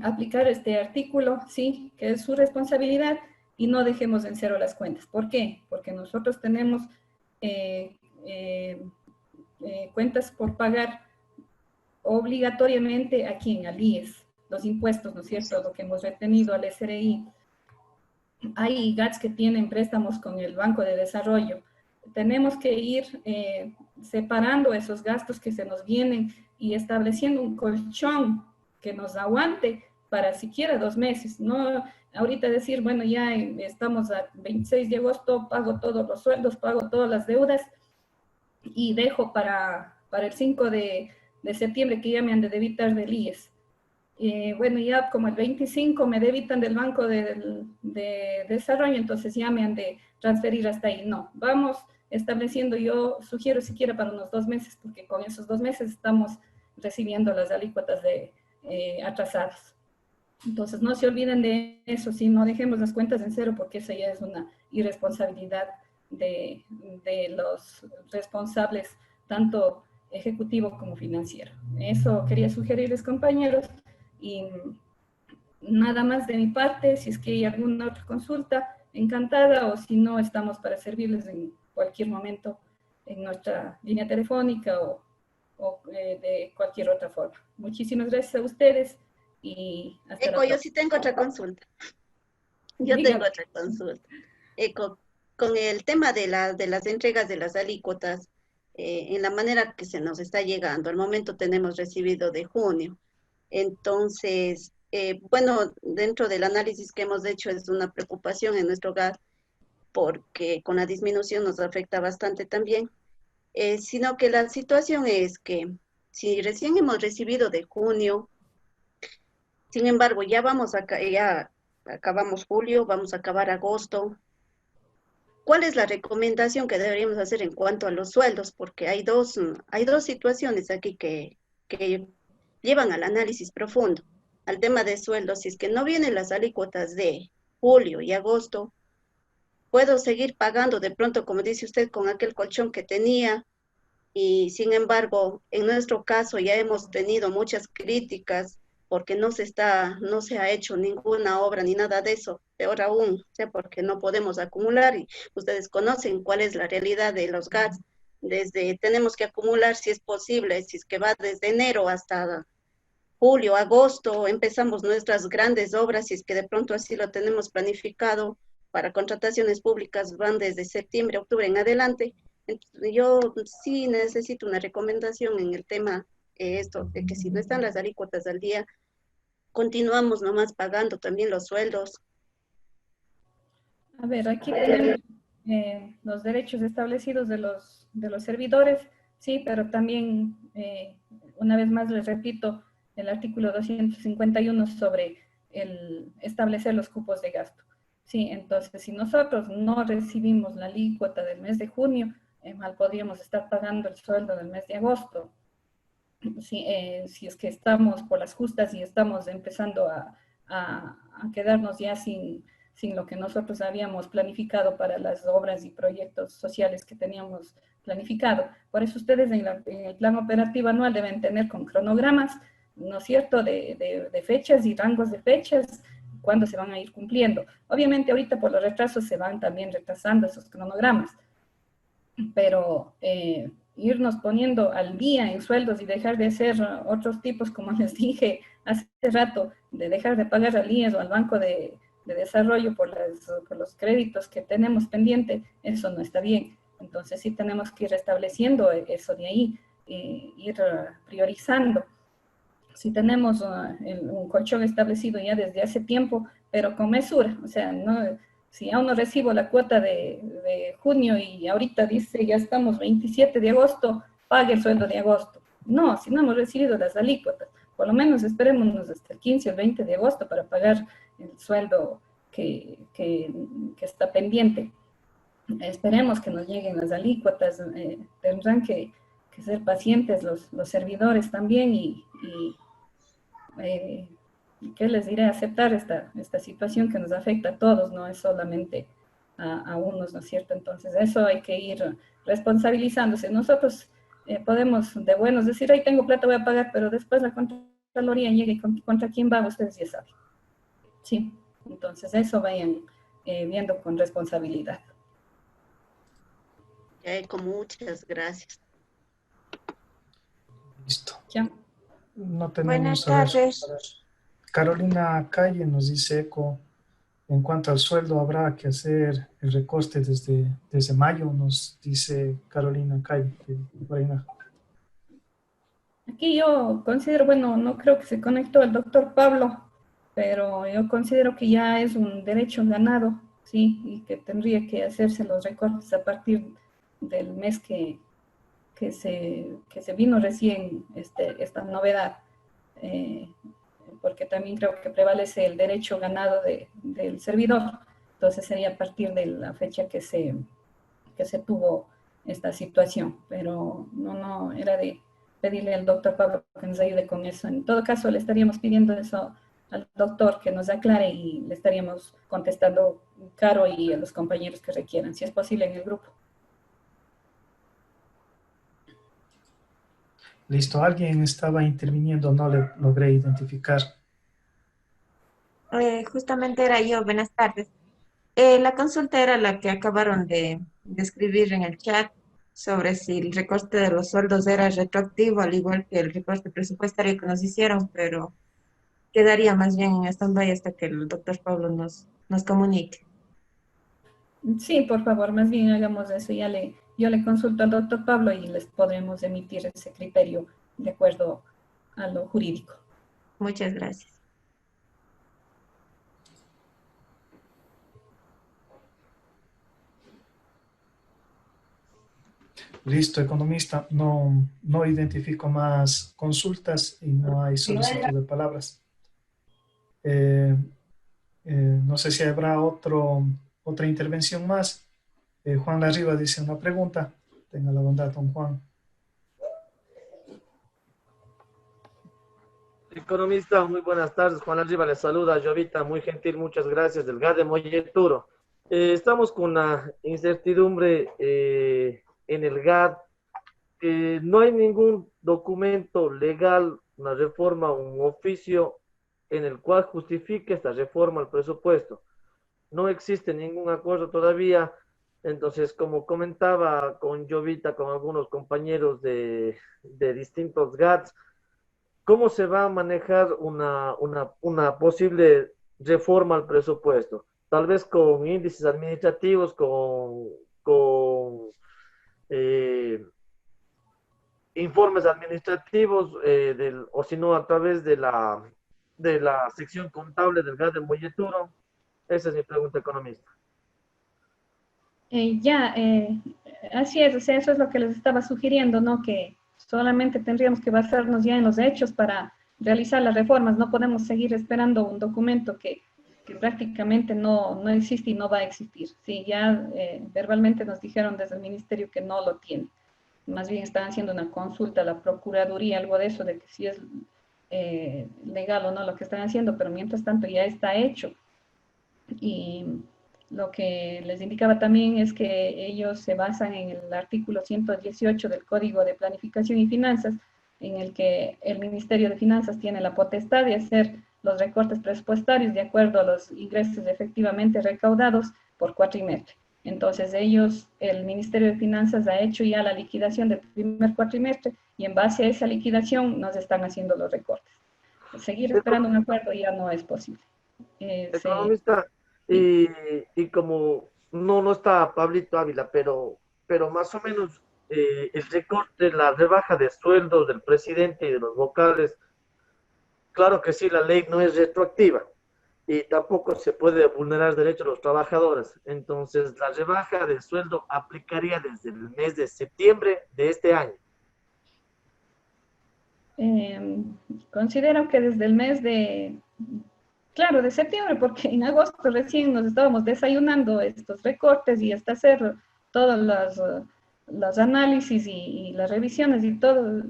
aplicar este artículo, ¿sí? Que es su responsabilidad y no dejemos en cero las cuentas. ¿Por qué? Porque nosotros tenemos cuentas por pagar obligatoriamente aquí en al IES, los impuestos, ¿no es cierto?, lo que hemos retenido al SRI. Hay GATS que tienen préstamos con el Banco de Desarrollo. Tenemos que ir separando esos gastos que se nos vienen y estableciendo un colchón que nos aguante para siquiera 2 meses. No ahorita decir, bueno, ya estamos a 26 de agosto, pago todos los sueldos, pago todas las deudas y dejo para el 5 de septiembre que ya me han de debitar del IES. Bueno, ya como el 25 me debitan del Banco de Desarrollo, entonces ya me han de transferir hasta ahí. No, vamos estableciendo, yo sugiero siquiera para unos 2 meses, porque con esos 2 meses estamos recibiendo las alícuotas atrasadas. Entonces no se olviden de eso, sí, no dejemos las cuentas en cero, porque esa ya es una irresponsabilidad de los responsables, tanto ejecutivo como financiero. Eso quería sugerirles, compañeros, y nada más de mi parte. Si es que hay alguna otra consulta, encantada, o si no, estamos para servirles en cualquier momento en nuestra línea telefónica o de cualquier otra forma. Muchísimas gracias a ustedes y hasta Eco, yo sí tengo otra consulta. Tengo otra consulta. Eco, con el tema de las entregas de las alícuotas, en la manera que se nos está llegando, al momento tenemos recibido de junio. Entonces, bueno, dentro del análisis que hemos hecho es una preocupación en nuestro hogar, porque con la disminución nos afecta bastante también, sino que la situación es que si recién hemos recibido de junio, sin embargo, ya acabamos julio, vamos a acabar agosto. ¿Cuál es la recomendación que deberíamos hacer en cuanto a los sueldos? Porque hay dos situaciones aquí que llevan al análisis profundo, al tema de sueldos. Si es que no vienen las alícuotas de julio y agosto, puedo seguir pagando de pronto, como dice usted, con aquel colchón que tenía, y sin embargo, en nuestro caso ya hemos tenido muchas críticas porque no se ha hecho ninguna obra ni nada de eso, peor aún, o sea, porque no podemos acumular, y ustedes conocen cuál es la realidad de los GATS. Tenemos que acumular si es posible, si es que va desde enero hasta julio, agosto, empezamos nuestras grandes obras, si es que de pronto así lo tenemos planificado. Para contrataciones públicas van desde septiembre, octubre en adelante. Entonces, yo sí necesito una recomendación en el tema de que si no están las alícuotas al día, continuamos nomás pagando también los sueldos. A ver, aquí tenemos los derechos establecidos de los servidores, sí, pero también, una vez más les repito, el artículo 251 sobre el establecer los cupos de gasto. Sí, entonces, si nosotros no recibimos la alícuota del mes de junio, mal podríamos estar pagando el sueldo del mes de agosto. Si es que estamos por las justas y estamos empezando a quedarnos ya sin lo que nosotros habíamos planificado para las obras y proyectos sociales que teníamos planificado. Por eso ustedes en el plan operativo anual deben tener con cronogramas, ¿no es cierto?, de fechas y rangos de fechas, cuándo se van a ir cumpliendo. Obviamente ahorita por los retrasos se van también retrasando esos cronogramas, pero irnos poniendo al día en sueldos y dejar de hacer otros tipos, como les dije hace rato, de dejar de pagar al IES o al Banco de Desarrollo por los créditos que tenemos pendiente, eso no está bien. Entonces sí tenemos que ir restableciendo eso de ahí, ir priorizando. Si tenemos un colchón establecido ya desde hace tiempo, pero con mesura, o sea, no, Si aún no recibo la cuota de junio y ahorita dice ya estamos 27 de agosto, pague el sueldo de agosto. No, si no hemos recibido las alícuotas, por lo menos esperémonos hasta el 15 o 20 de agosto para pagar el sueldo que está pendiente. Esperemos que nos lleguen las alícuotas, tendrán que ser pacientes los servidores también y ¿qué les diré? Aceptar esta situación que nos afecta a todos, no es solamente a unos, ¿no es cierto? Entonces eso hay que ir responsabilizándose. Nosotros podemos de buenos decir, ahí tengo plata, voy a pagar, pero después la Contraloría llega y contra quién va, ustedes ya saben. Sí, entonces eso vayan viendo con responsabilidad. Muchas gracias. Listo. Ya. No tenemos. Buenas tardes. Carolina Calle nos dice Eco, en cuanto al sueldo habrá que hacer el recorte desde mayo, nos dice Carolina Calle. Aquí yo considero, bueno, no creo que se conectó el doctor Pablo, pero yo considero que ya es un derecho ganado, sí, y que tendría que hacerse los recortes a partir del mes que se vino recién esta novedad, porque también creo que prevalece el derecho ganado del servidor, entonces sería a partir de la fecha que se tuvo esta situación, pero no era de pedirle al doctor Pablo que nos ayude con eso. En todo caso, le estaríamos pidiendo eso al doctor, que nos aclare y le estaríamos contestando Caro y a los compañeros que requieran, si es posible en el grupo. Listo, alguien estaba interviniendo, no le logré identificar. Justamente era yo, buenas tardes. La consulta era la que acabaron de escribir en el chat sobre si el recorte de los sueldos era retroactivo, al igual que el recorte presupuestario que nos hicieron, pero quedaría más bien en stand-by hasta que el doctor Pablo nos comunique. Sí, por favor, más bien hagamos eso. Yo le consulto al doctor Pablo y les podremos emitir ese criterio de acuerdo a lo jurídico. Muchas gracias. Listo, economista, no identifico más consultas y no hay solicitud de palabras. No sé si habrá otra intervención más. Juan Larriba dice una pregunta. Tenga la bondad, don Juan. Economista, muy buenas tardes. Juan Larriba les saluda. Jovita, muy gentil, muchas gracias. Del GAD de Molleturo. Estamos con la incertidumbre en el GAD. No hay ningún documento legal, una reforma, un oficio en el cual justifique esta reforma al presupuesto. No existe ningún acuerdo todavía. Entonces, como comentaba con Jovita, con algunos compañeros de distintos GADs, ¿cómo se va a manejar una posible reforma al presupuesto? Tal vez con índices administrativos, con informes administrativos, o si no, a través de la sección contable del GAD de Molleturo. Esa es mi pregunta, economista. Así es, o sea, eso es lo que les estaba sugiriendo, ¿no? Que solamente tendríamos que basarnos ya en los hechos para realizar las reformas. No podemos seguir esperando un documento que prácticamente no existe y no va a existir. Sí, ya verbalmente nos dijeron desde el ministerio que no lo tiene. Más bien están haciendo una consulta a la Procuraduría, algo de eso, de que si es legal o no lo que están haciendo, pero mientras tanto ya está hecho. Y lo que les indicaba también es que ellos se basan en el artículo 118 del Código de Planificación y Finanzas, en el que el Ministerio de Finanzas tiene la potestad de hacer los recortes presupuestarios de acuerdo a los ingresos efectivamente recaudados por cuatrimestre. Entonces el Ministerio de Finanzas ha hecho ya la liquidación del primer cuatrimestre y en base a esa liquidación nos están haciendo los recortes. Seguir esperando un acuerdo ya no es posible. Economista, y como no está Pablito Ávila, pero más o menos el recorte, la rebaja de sueldos del presidente y de los vocales, claro que sí, la ley no es retroactiva, y tampoco se puede vulnerar derechos de los trabajadores. Entonces, la rebaja del sueldo aplicaría desde el mes de septiembre de este año. Considero que desde el mes de, claro, de septiembre, porque en agosto recién nos estábamos desayunando estos recortes y hasta hacer todos los análisis y las revisiones y todo,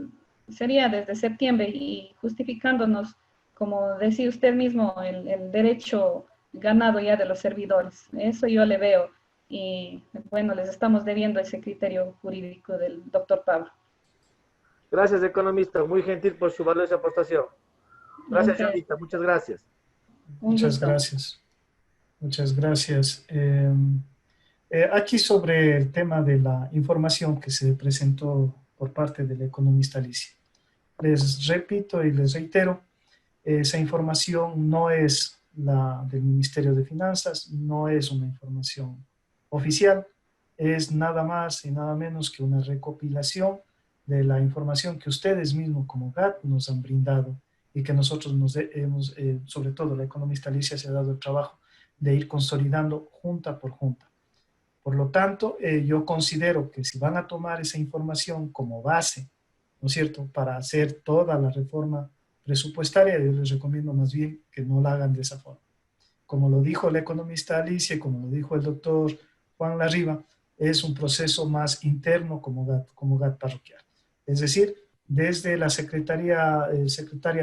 sería desde septiembre y justificándonos, como decía usted mismo, el derecho ganado ya de los servidores. Eso yo le veo y bueno, les estamos debiendo ese criterio jurídico del doctor Pablo. Gracias, economista. Muy gentil por su valiosa aportación. Gracias, Jovita. Muchas gracias. Muchas gracias. Muchas gracias. Aquí sobre el tema de la información que se presentó por parte del economista Alicia. Les repito y les reitero, esa información no es la del Ministerio de Finanzas, no es una información oficial, es nada más y nada menos que una recopilación de la información que ustedes mismos como GAT nos han brindado y que nosotros nos hemos, sobre todo la economista Alicia se ha dado el trabajo de ir consolidando junta por junta. Por lo tanto, yo considero que si van a tomar esa información como base, ¿no es cierto?, para hacer toda la reforma presupuestaria, yo les recomiendo más bien que no la hagan de esa forma. Como lo dijo la economista Alicia, como lo dijo el doctor Juan Larriba, es un proceso más interno como GAT parroquial. Es decir, desde la secretaria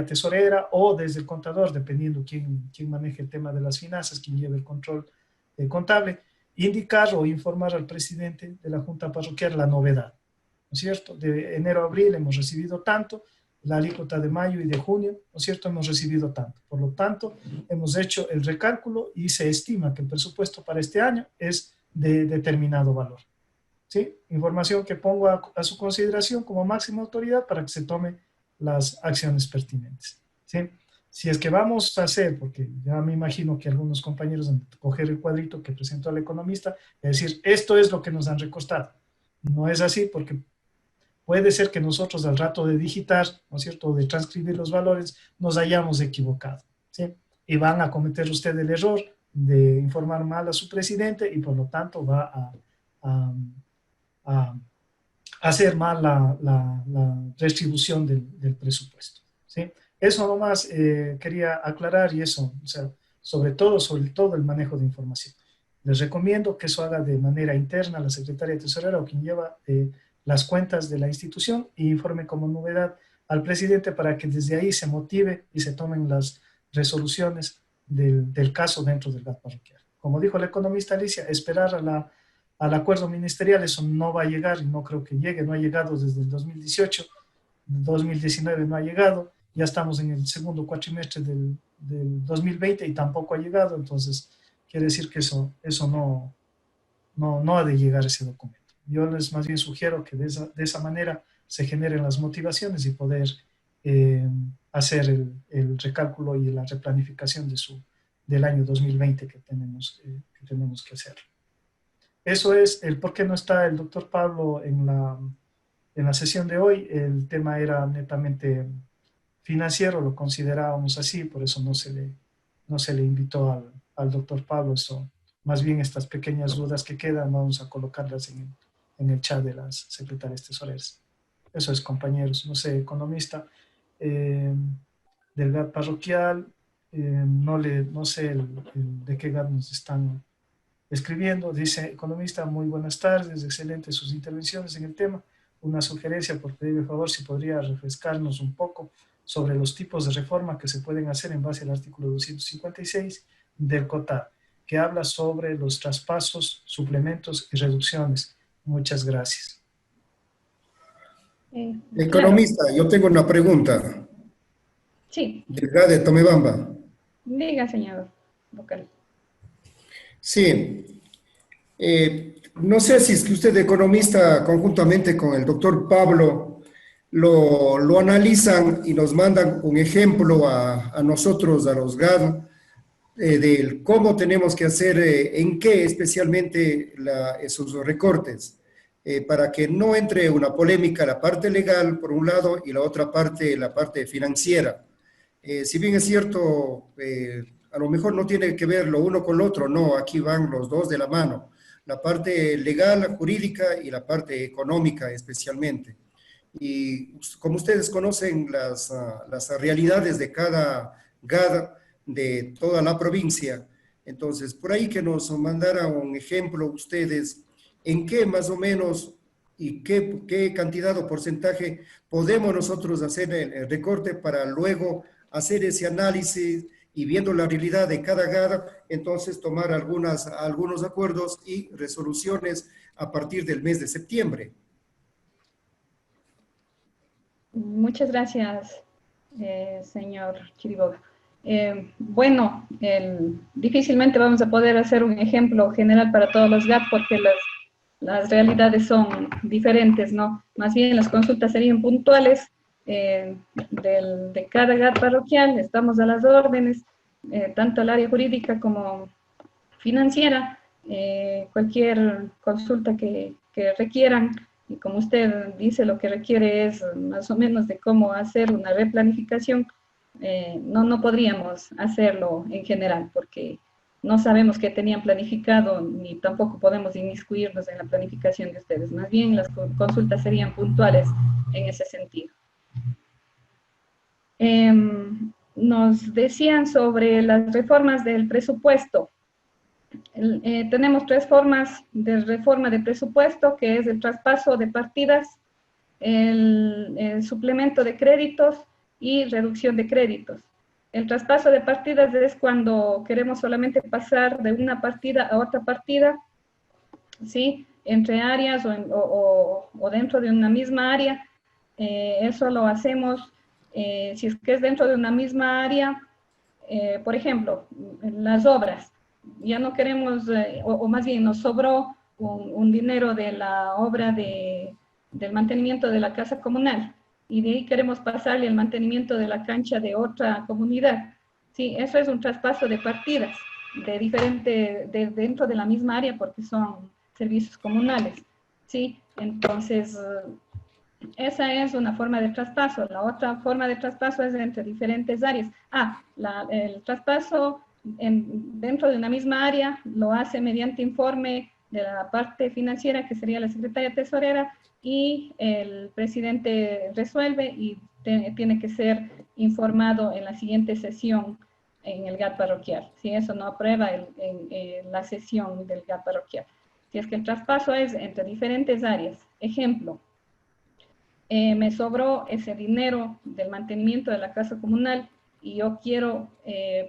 tesorera o desde el contador, dependiendo quién maneje el tema de las finanzas, quién lleve el control contable, indicar o informar al presidente de la Junta Parroquial la novedad, ¿no es cierto? De enero a abril hemos recibido tanto, la alícuota de mayo y de junio, ¿no es cierto?, hemos recibido tanto. Por lo tanto, hemos hecho el recálculo y se estima que el presupuesto para este año es de determinado valor. ¿Sí? Información que pongo a su consideración como máxima autoridad para que se tomen las acciones pertinentes. ¿Sí? Si es que vamos a hacer, porque ya me imagino que algunos compañeros van a coger el cuadrito que presentó el economista y decir, esto es lo que nos han recortado. No es así porque puede ser que nosotros al rato de digitar, ¿no es cierto?, de transcribir los valores, nos hayamos equivocado. ¿Sí? Y van a cometer usted el error de informar mal a su presidente y por lo tanto va a hacer mal la distribución del presupuesto. ¿Sí? Eso nomás quería aclarar y eso, o sea, sobre todo el manejo de información. Les recomiendo que eso haga de manera interna la secretaria tesorera o quien lleva las cuentas de la institución e informe como novedad al presidente para que desde ahí se motive y se tomen las resoluciones del caso dentro del GAT parroquial. Como dijo el economista Alicia, esperar al acuerdo ministerial, eso no va a llegar y no creo que llegue, no ha llegado desde el 2018, 2019 no ha llegado, ya estamos en el segundo cuatrimestre del 2020 y tampoco ha llegado, entonces quiere decir que eso no ha de llegar ese documento. Yo les más bien sugiero que de esa manera se generen las motivaciones y poder hacer el recálculo y la replanificación del año 2020 que tenemos que hacer. Eso es el por qué no está el doctor Pablo en la sesión de hoy. El tema era netamente financiero, lo considerábamos así, por eso no se le invitó al doctor Pablo. Eso, más bien estas pequeñas dudas que quedan, vamos a colocarlas en el chat de las secretarias tesoreras. Eso es, compañeros. No sé, economista del GAT parroquial, no sé de qué GAT nos están escribiendo. Dice, economista, muy buenas tardes, excelentes sus intervenciones en el tema. Una sugerencia, por pedir favor, si podría refrescarnos un poco sobre los tipos de reforma que se pueden hacer en base al artículo 256 del COTAD, que habla sobre los traspasos, suplementos y reducciones. Muchas gracias. Economista, yo tengo una pregunta. Sí. Del GAD de Tomebamba. Diga, señor vocal. Sí. No sé si es que usted, economista, conjuntamente con el doctor Pablo, lo analizan y nos mandan un ejemplo a nosotros, a los GAD, de cómo tenemos que hacer, en qué especialmente esos recortes, para que no entre una polémica la parte legal por un lado y la otra parte, la parte financiera. Si bien es cierto, a lo mejor no tiene que ver lo uno con lo otro, no, aquí van los dos de la mano, la parte legal, jurídica y la parte económica especialmente. Y como ustedes conocen las realidades de cada GAD de toda la provincia, entonces por ahí que nos mandara un ejemplo ustedes, en qué más o menos y qué cantidad o porcentaje podemos nosotros hacer el recorte para luego hacer ese análisis y viendo la realidad de cada GAD, entonces tomar algunos acuerdos y resoluciones a partir del mes de septiembre. Muchas gracias, señor Chiriboga. Bueno, difícilmente vamos a poder hacer un ejemplo general para todos los GAT porque las realidades son diferentes, ¿no? Más bien las consultas serían puntuales de cada GAT parroquial, estamos a las órdenes, tanto el área jurídica como financiera, cualquier consulta que requieran. Y como usted dice, lo que requiere es más o menos de cómo hacer una replanificación. No podríamos hacerlo en general porque no sabemos qué tenían planificado ni tampoco podemos inmiscuirnos en la planificación de ustedes. Más bien las consultas serían puntuales en ese sentido. Nos decían sobre las reformas del presupuesto. Tenemos tres formas de reforma de presupuesto, que es el traspaso de partidas, el suplemento de créditos y reducción de créditos. El traspaso de partidas es cuando queremos solamente pasar de una partida a otra partida, ¿sí? Entre áreas o dentro de una misma área. Eso lo hacemos si es que es dentro de una misma área, por ejemplo, las obras. Ya no queremos, o más bien nos sobró un dinero de la obra del mantenimiento de la casa comunal y de ahí queremos pasarle el mantenimiento de la cancha de otra comunidad. Sí, eso es un traspaso de partidas dentro de la misma área porque son servicios comunales. Sí, entonces esa es una forma de traspaso. La otra forma de traspaso es entre diferentes áreas. El traspaso dentro de una misma área lo hace mediante informe de la parte financiera, que sería la secretaria tesorera, y el presidente resuelve y tiene que ser informado en la siguiente sesión en el GAT parroquial. Si eso no aprueba en la sesión del GAT parroquial. Si es que el traspaso es entre diferentes áreas. Ejemplo, me sobró ese dinero del mantenimiento de la casa comunal y yo quiero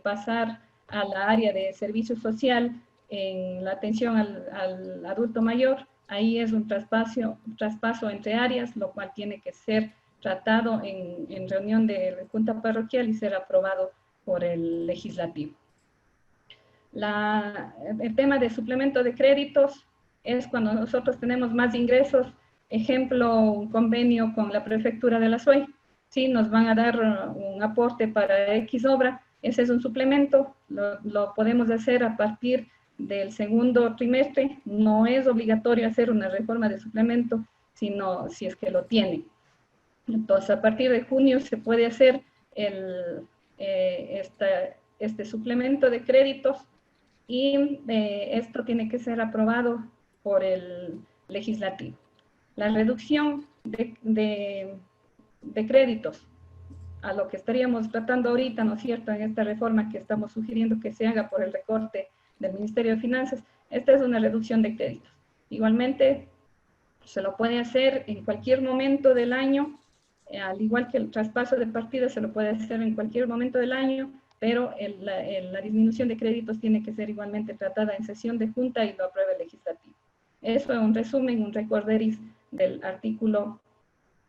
pasar a la área de servicio social en la atención al adulto mayor. Ahí es un traspaso entre áreas, lo cual tiene que ser tratado en reunión de la Junta Parroquial y ser aprobado por el legislativo. El tema de suplemento de créditos es cuando nosotros tenemos más ingresos. Ejemplo, un convenio con la prefectura de la SUAY. Sí, nos van a dar un aporte para X obra. Ese es un suplemento. Lo podemos hacer a partir del segundo trimestre. No es obligatorio hacer una reforma de suplemento, sino si es que lo tiene. Entonces, a partir de junio se puede hacer este suplemento de créditos y esto tiene que ser aprobado por el legislativo. La reducción de créditos, a lo que estaríamos tratando ahorita, ¿no es cierto?, en esta reforma que estamos sugiriendo que se haga por el recorte del Ministerio de Finanzas, esta es una reducción de créditos. Igualmente, se lo puede hacer en cualquier momento del año, al igual que el traspaso de partidas se lo puede hacer en cualquier momento del año, pero la disminución de créditos tiene que ser igualmente tratada en sesión de junta y lo aprueba el legislativo. Eso es un resumen, un recorderis del artículo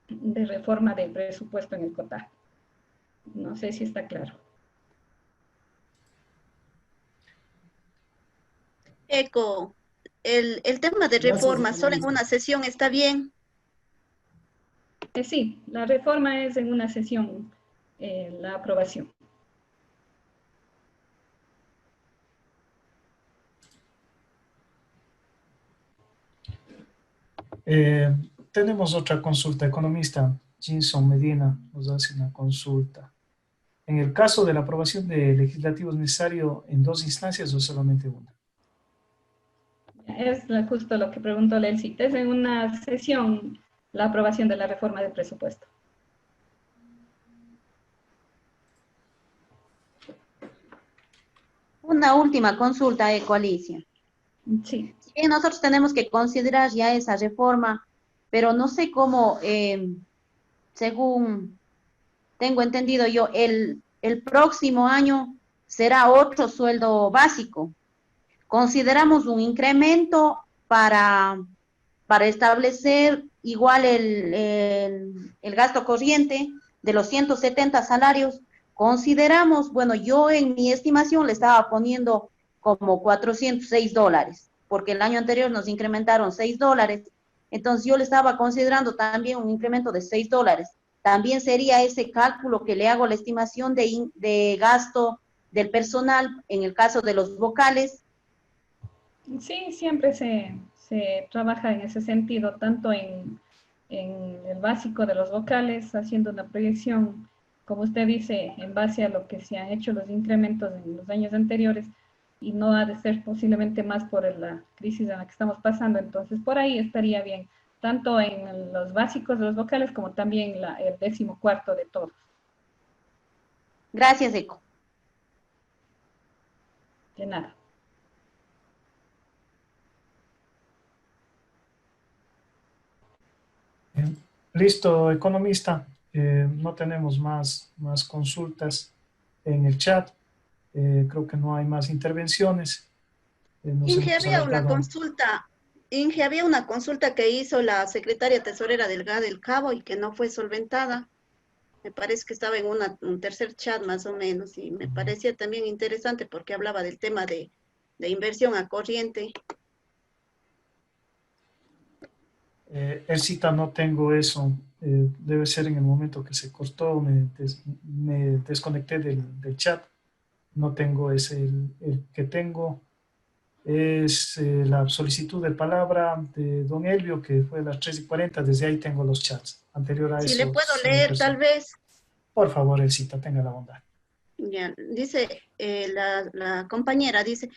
de reforma del presupuesto en el COTAC. No sé si está claro. Eco, el tema de reforma solo en una sesión está bien. Sí, la reforma es en una sesión, la aprobación. Tenemos otra consulta. Economista Jinson Medina nos hace una consulta. En el caso de la aprobación de legislativo, ¿es necesario en 2 instancias o solamente una? Es justo lo que preguntó Lelcita. Es en una sesión la aprobación de la reforma del presupuesto. Una última consulta, Alicia. Sí. Si bien nosotros tenemos que considerar ya esa reforma, pero no sé cómo, según tengo entendido yo, el próximo año será otro sueldo básico. Consideramos un incremento para establecer igual el gasto corriente de los 170 salarios. Consideramos, bueno, yo en mi estimación le estaba poniendo como $406, porque el año anterior nos incrementaron $6. Entonces yo le estaba considerando también un incremento de $6. También sería ese cálculo que le hago la estimación de gasto del personal en el caso de los vocales. Sí, siempre se trabaja en ese sentido, tanto en el básico de los vocales, haciendo una proyección, como usted dice, en base a lo que se han hecho los incrementos en los años anteriores, y no ha de ser posiblemente más por la crisis en la que estamos pasando. Entonces, por ahí estaría bien, tanto en los básicos de los vocales como también el 14º de todos. Gracias, Eco. De nada. Listo, economista. No tenemos más consultas en el chat. Creo que no hay más intervenciones. Inge, había una consulta que hizo la secretaria tesorera del GAD del Cabo y que no fue solventada. Me parece que estaba en un tercer chat más o menos y me parecía también interesante porque hablaba del tema de inversión a corriente. Elcita, no tengo eso. Debe ser en el momento que se cortó, me desconecté del chat. No tengo ese. El que tengo es la solicitud de palabra de don Elvio, que fue a las 3:40. Desde ahí tengo los chats. Anterior a eso. Si le puedo leer, tal vez. Por favor, Elcita, tenga la bondad. Ya, dice la compañera, dice: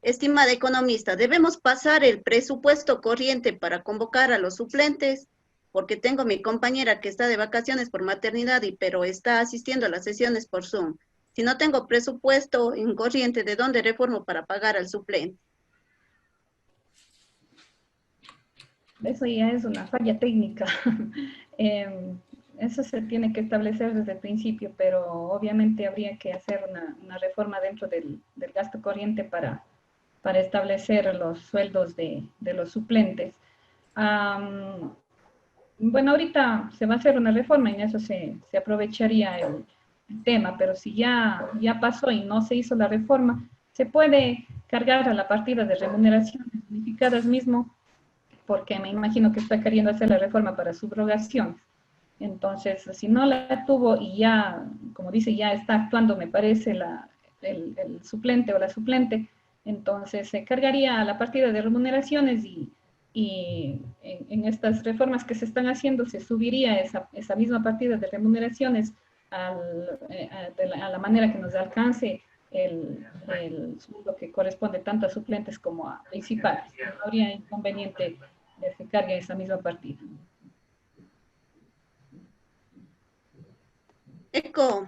estimada economista, debemos pasar el presupuesto corriente para convocar a los suplentes, porque tengo mi compañera que está de vacaciones por maternidad, pero está asistiendo a las sesiones por Zoom. Si no tengo presupuesto en corriente, ¿de dónde reformo para pagar al suplente? Eso ya es una falla técnica. Eso se tiene que establecer desde el principio, pero obviamente habría que hacer una reforma dentro del gasto corriente para establecer los sueldos de los suplentes. Bueno, ahorita se va a hacer una reforma y en eso se aprovecharía el tema, pero si ya pasó y no se hizo la reforma, se puede cargar a la partida de remuneraciones unificadas mismo, porque me imagino que está queriendo hacer la reforma para subrogaciones. Entonces, si no la tuvo y ya, como dice, ya está actuando, me parece, el suplente o la suplente, entonces se cargaría a la partida de remuneraciones y en estas reformas que se están haciendo se subiría esa misma partida de remuneraciones a la manera que nos alcance el sueldo que corresponde tanto a suplentes como a principales. No habría inconveniente de que se cargue esa misma partida. Eco,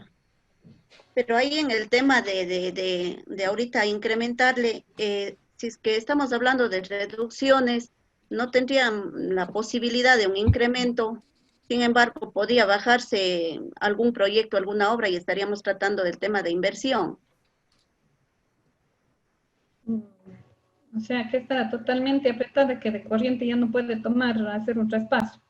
pero ahí en el tema de ahorita incrementarle, si es que estamos hablando de reducciones, no tendrían la posibilidad de un incremento, sin embargo, podría bajarse algún proyecto, alguna obra y estaríamos tratando del tema de inversión. O sea, que está totalmente apretada, que de corriente ya no puede hacer un traspaso.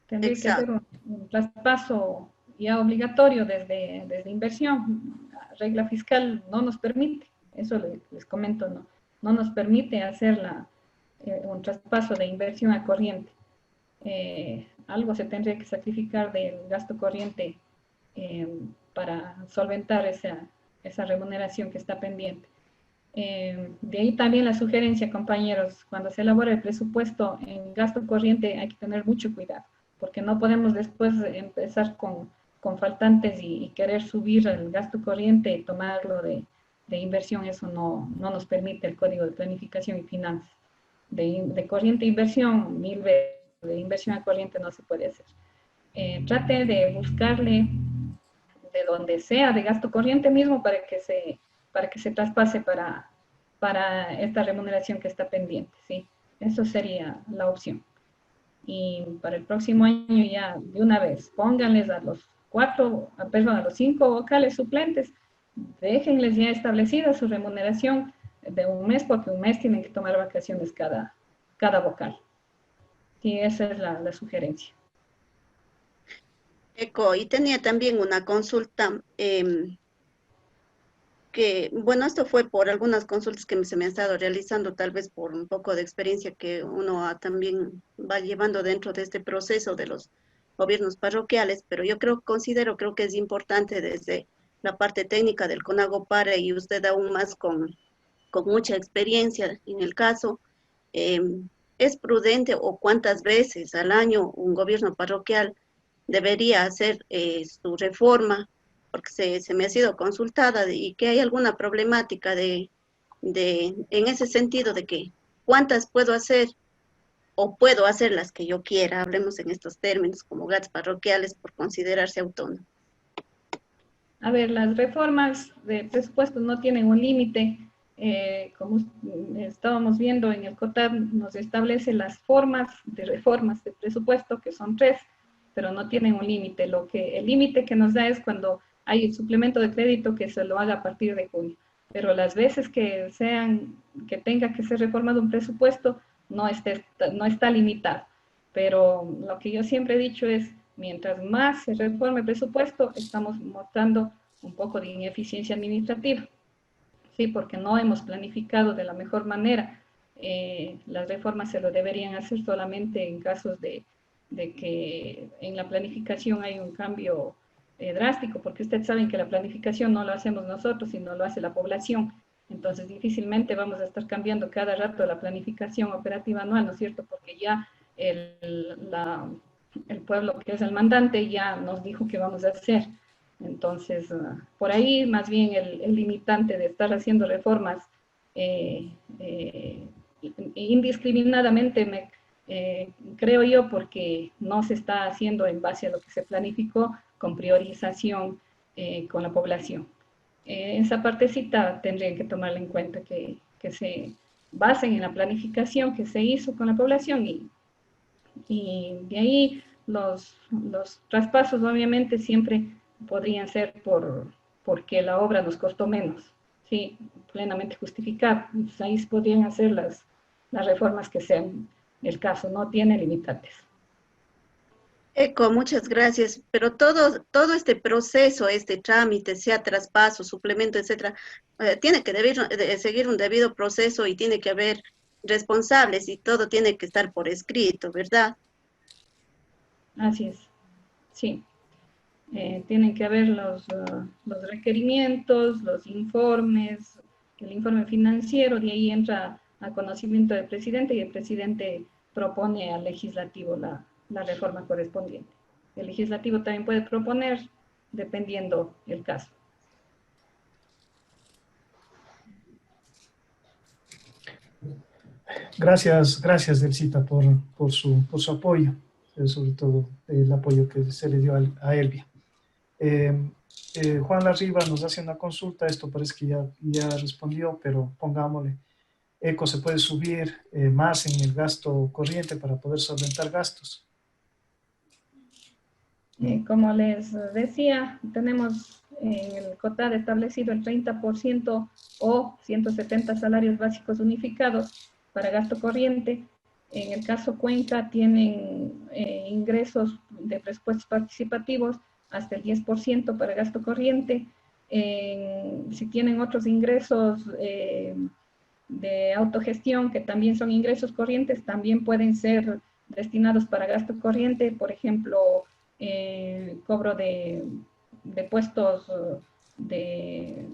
Tendría que hacer un traspaso ya obligatorio desde inversión. La regla fiscal no nos permite, eso les comento, no nos permite hacer un traspaso de inversión a corriente. Algo se tendría que sacrificar del gasto corriente para solventar esa remuneración que está pendiente. De ahí también la sugerencia, compañeros, cuando se elabora el presupuesto en gasto corriente hay que tener mucho cuidado, porque no podemos después empezar con con faltantes y querer subir el gasto corriente y tomarlo de inversión, eso no nos permite el Código de Planificación y Finanzas. De corriente a inversión, 1000 veces, de inversión a corriente no se puede hacer. Trate de buscarle de donde sea, de gasto corriente mismo, para que se traspase para esta remuneración que está pendiente, ¿sí? Eso sería la opción. Y para el próximo año ya de una vez, pónganles a los 5 vocales suplentes, déjenles ya establecida su remuneración de un mes, porque un mes tienen que tomar vacaciones cada vocal. Y esa es la sugerencia. Eco, y tenía también una consulta que, bueno, esto fue por algunas consultas que se me han estado realizando, tal vez por un poco de experiencia que uno también va llevando dentro de este proceso de los gobiernos parroquiales, pero yo considero que es importante desde la parte técnica del CONAGOPARE, y usted aún más con mucha experiencia en el caso, ¿es prudente o cuántas veces al año un gobierno parroquial debería hacer su reforma? Porque se me ha sido consultada y que hay alguna problemática en ese sentido de que cuántas puedo hacer o puedo hacer las que yo quiera, hablemos en estos términos, como GATS parroquiales, por considerarse autónomos. A ver, las reformas de presupuesto no tienen un límite. Como estábamos viendo en el COTAD, nos establece las formas de reformas de presupuesto, que son 3, pero no tienen un límite. El límite que nos da es cuando hay el suplemento de crédito, que se lo haga a partir de junio. Pero las veces que tenga que ser reformado un presupuesto, no está limitado. Pero lo que yo siempre he dicho es, mientras más se reforme el presupuesto, estamos mostrando un poco de ineficiencia administrativa. Sí, porque no hemos planificado de la mejor manera. Las reformas se lo deberían hacer solamente en casos de que en la planificación hay un cambio drástico, porque ustedes saben que la planificación no lo hacemos nosotros, sino lo hace la población. Entonces, difícilmente vamos a estar cambiando cada rato la planificación operativa anual, ¿no es cierto? Porque ya el pueblo, que es el mandante, ya nos dijo qué vamos a hacer. Entonces, por ahí más bien el limitante de estar haciendo reformas indiscriminadamente, creo yo, porque no se está haciendo en base a lo que se planificó, con priorización con la población. Esa partecita tendrían que tomarla en cuenta, que se basen en la planificación que se hizo con la población, y de ahí los traspasos obviamente siempre podrían ser porque la obra nos costó menos, sí, plenamente justificado. Pues ahí podrían hacer las reformas que sean el caso, no tiene limitantes. Eco, muchas gracias, pero todo este proceso, este trámite, sea traspaso, suplemento, etcétera, tiene que seguir un debido proceso y tiene que haber responsables y todo tiene que estar por escrito, ¿verdad? Así es, sí. Tienen que haber los requerimientos, los informes, el informe financiero, de ahí entra a conocimiento del presidente y el presidente propone al legislativo la reforma correspondiente. El legislativo también puede proponer dependiendo el caso. Gracias, Delcita, por su apoyo, sobre todo el apoyo que se le dio a Elvia. Juan Larriba nos hace una consulta, esto parece que ya respondió, pero pongámosle. ECO se puede subir más en el gasto corriente para poder solventar gastos. Como les decía, tenemos en el COTAD establecido el 30% o 170 salarios básicos unificados para gasto corriente. En el caso Cuenca tienen ingresos de presupuestos participativos hasta el 10% para gasto corriente. Si tienen otros ingresos de autogestión, que también son ingresos corrientes, también pueden ser destinados para gasto corriente, por ejemplo, cobro de puestos de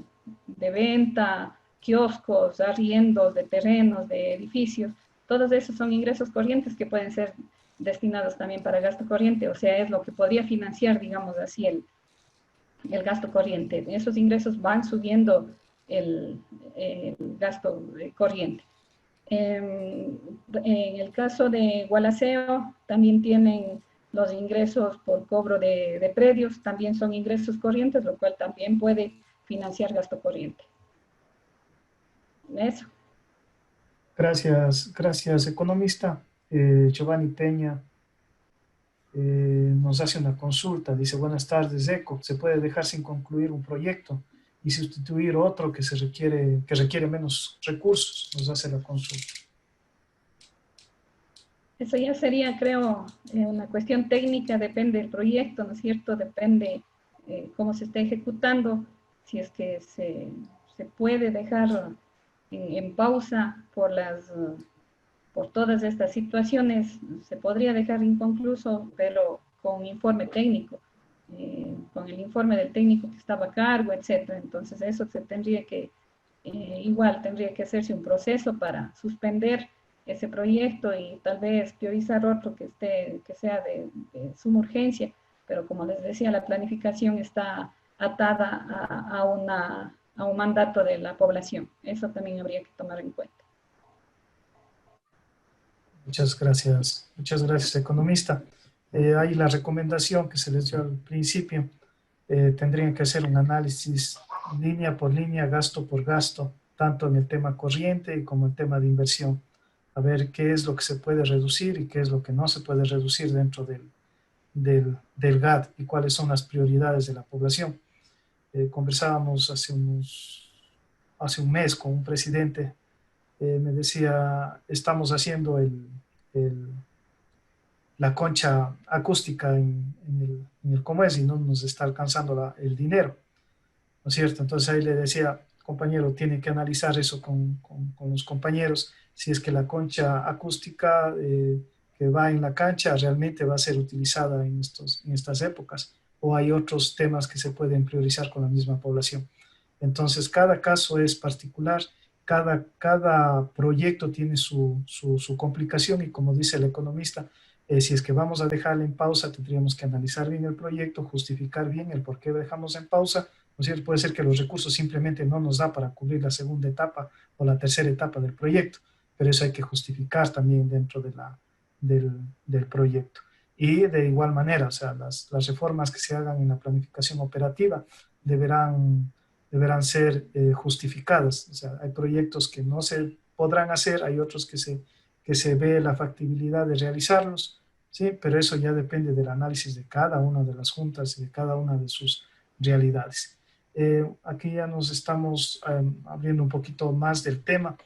venta, kioscos, arriendos de terrenos, de edificios. Todos esos son ingresos corrientes que pueden ser destinados también para gasto corriente, o sea, es lo que podría financiar, digamos así, gasto corriente. Esos ingresos van subiendo el gasto corriente. En el caso de Gualaceo, también tienen los ingresos por cobro de predios, también son ingresos corrientes, lo cual también puede financiar gasto corriente. Eso. Gracias, economista. Giovanni Peña nos hace una consulta. Dice, buenas tardes, ECO. ¿Se puede dejar sin concluir un proyecto y sustituir otro que requiere menos recursos? Nos hace la consulta. Eso ya sería, creo, una cuestión técnica, depende del proyecto, ¿no es cierto? Depende cómo se esté ejecutando, si es que se puede dejar en pausa por todas estas situaciones, se podría dejar inconcluso, pero con informe técnico, con el informe del técnico que estaba a cargo, etcétera. Entonces eso se tendría que, igual tendría que hacerse un proceso para suspender ese proyecto y tal vez priorizar otro que sea de suma urgencia, pero como les decía, la planificación está atada a un mandato de la población. Eso también habría que tomar en cuenta. Muchas gracias, economista. Hay la recomendación que se les dio al principio. Tendrían que hacer un análisis línea por línea, gasto por gasto, tanto en el tema corriente como el tema de inversión. A ver qué es lo que se puede reducir y qué es lo que no se puede reducir dentro del GAD y cuáles son las prioridades de la población. Conversábamos hace un mes con un presidente, me decía, estamos haciendo la concha acústica en el Comues y no nos está alcanzando el dinero, ¿no es cierto? Entonces ahí le decía, compañero, tiene que analizar eso con los compañeros, si es que la concha acústica que va en la cancha realmente va a ser utilizada en estas épocas, o hay otros temas que se pueden priorizar con la misma población. Entonces, cada caso es particular, cada proyecto tiene su complicación y como dice el economista, si es que vamos a dejarlo en pausa, tendríamos que analizar bien el proyecto, justificar bien el por qué dejamos en pausa, ¿no es cierto? Puede ser que los recursos simplemente no nos da para cubrir la segunda etapa o la tercera etapa del proyecto, pero eso hay que justificar también dentro del proyecto. Y de igual manera, o sea, las reformas que se hagan en la planificación operativa deberán ser justificadas. O sea, hay proyectos que no se podrán hacer, hay otros que se ve la factibilidad de realizarlos, ¿sí? Pero eso ya depende del análisis de cada una de las juntas y de cada una de sus realidades. Aquí ya nos estamos abriendo un poquito más del tema.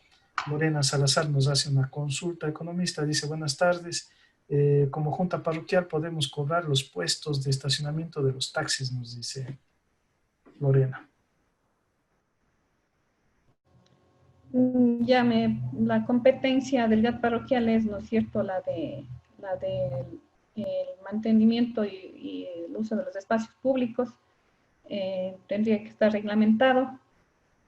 Lorena Salazar nos hace una consulta economista, dice, buenas tardes, como junta parroquial podemos cobrar los puestos de estacionamiento de los taxis, nos dice Lorena. La competencia del GAD parroquial es, ¿no es cierto?, la de el mantenimiento y el uso de los espacios públicos. Tendría que estar reglamentado.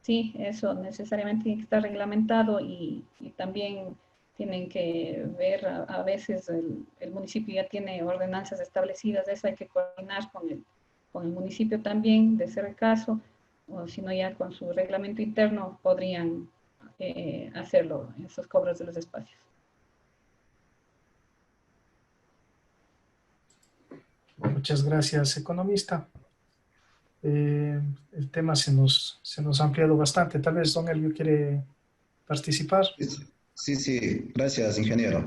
Sí, eso necesariamente tiene que estar reglamentado y también tienen que ver, a veces el municipio ya tiene ordenanzas establecidas, eso hay que coordinar con el municipio también, de ser el caso, o si no ya con su reglamento interno podrían hacerlo, esos cobros de los espacios. Muchas gracias, economista. El tema se nos ha ampliado bastante. Tal vez don Elio quiere participar. Sí, gracias, ingeniero.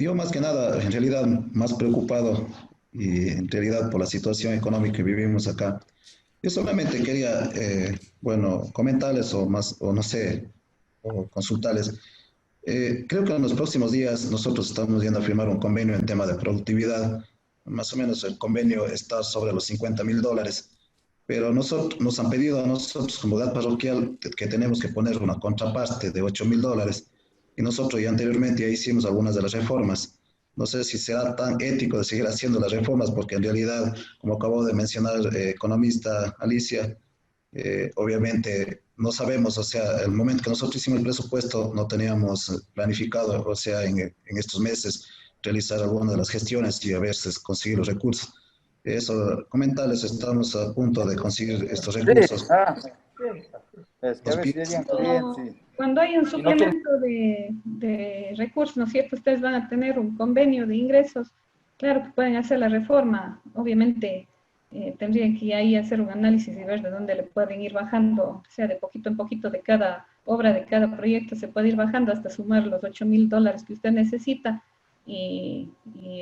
Yo más que nada, en realidad, más preocupado y en realidad por la situación económica que vivimos acá. Yo solamente quería, comentarles o consultarles. Creo que en los próximos días nosotros estamos yendo a firmar un convenio en tema de productividad. Más o menos el convenio está sobre los $50,000, pero nos han pedido a nosotros como GAD parroquial que tenemos que poner una contraparte de $8,000 y nosotros ya anteriormente ya hicimos algunas de las reformas. No sé si será tan ético de seguir haciendo las reformas porque en realidad, como acabó de mencionar economista Alicia, obviamente no sabemos, o sea, el momento que nosotros hicimos el presupuesto no teníamos planificado, o sea, en estos meses realizar algunas de las gestiones y a veces conseguir los recursos. Eso, comentarles, estamos a punto de conseguir estos recursos. Es que a veces llegan clientes, sí. Cuando hay un Y no quieren- suplemento de recursos, ¿no es cierto? Ustedes van a tener un convenio de ingresos. Claro que pueden hacer la reforma. Obviamente tendrían que ahí hacer un análisis y ver de dónde le pueden ir bajando, o sea, de poquito en poquito de cada obra, de cada proyecto, se puede ir bajando hasta sumar los $8,000 que usted necesita. Y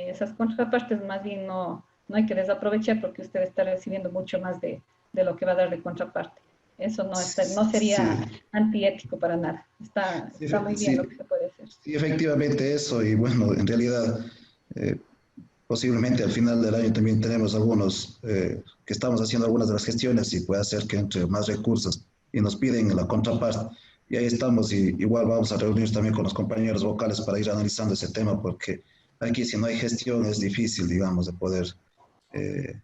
esas contrapartes más bien no hay que desaprovechar porque usted está recibiendo mucho más de lo que va a dar de contraparte. Eso no sería antiético para nada. Está muy bien lo que se puede hacer. Sí, efectivamente eso, y bueno, en realidad, posiblemente al final del año también tenemos algunos que estamos haciendo algunas de las gestiones y puede ser que entre más recursos y nos piden la contraparte. Y ahí estamos, y igual vamos a reunirnos también con los compañeros vocales para ir analizando ese tema, porque aquí si no hay gestión es difícil, digamos, de poder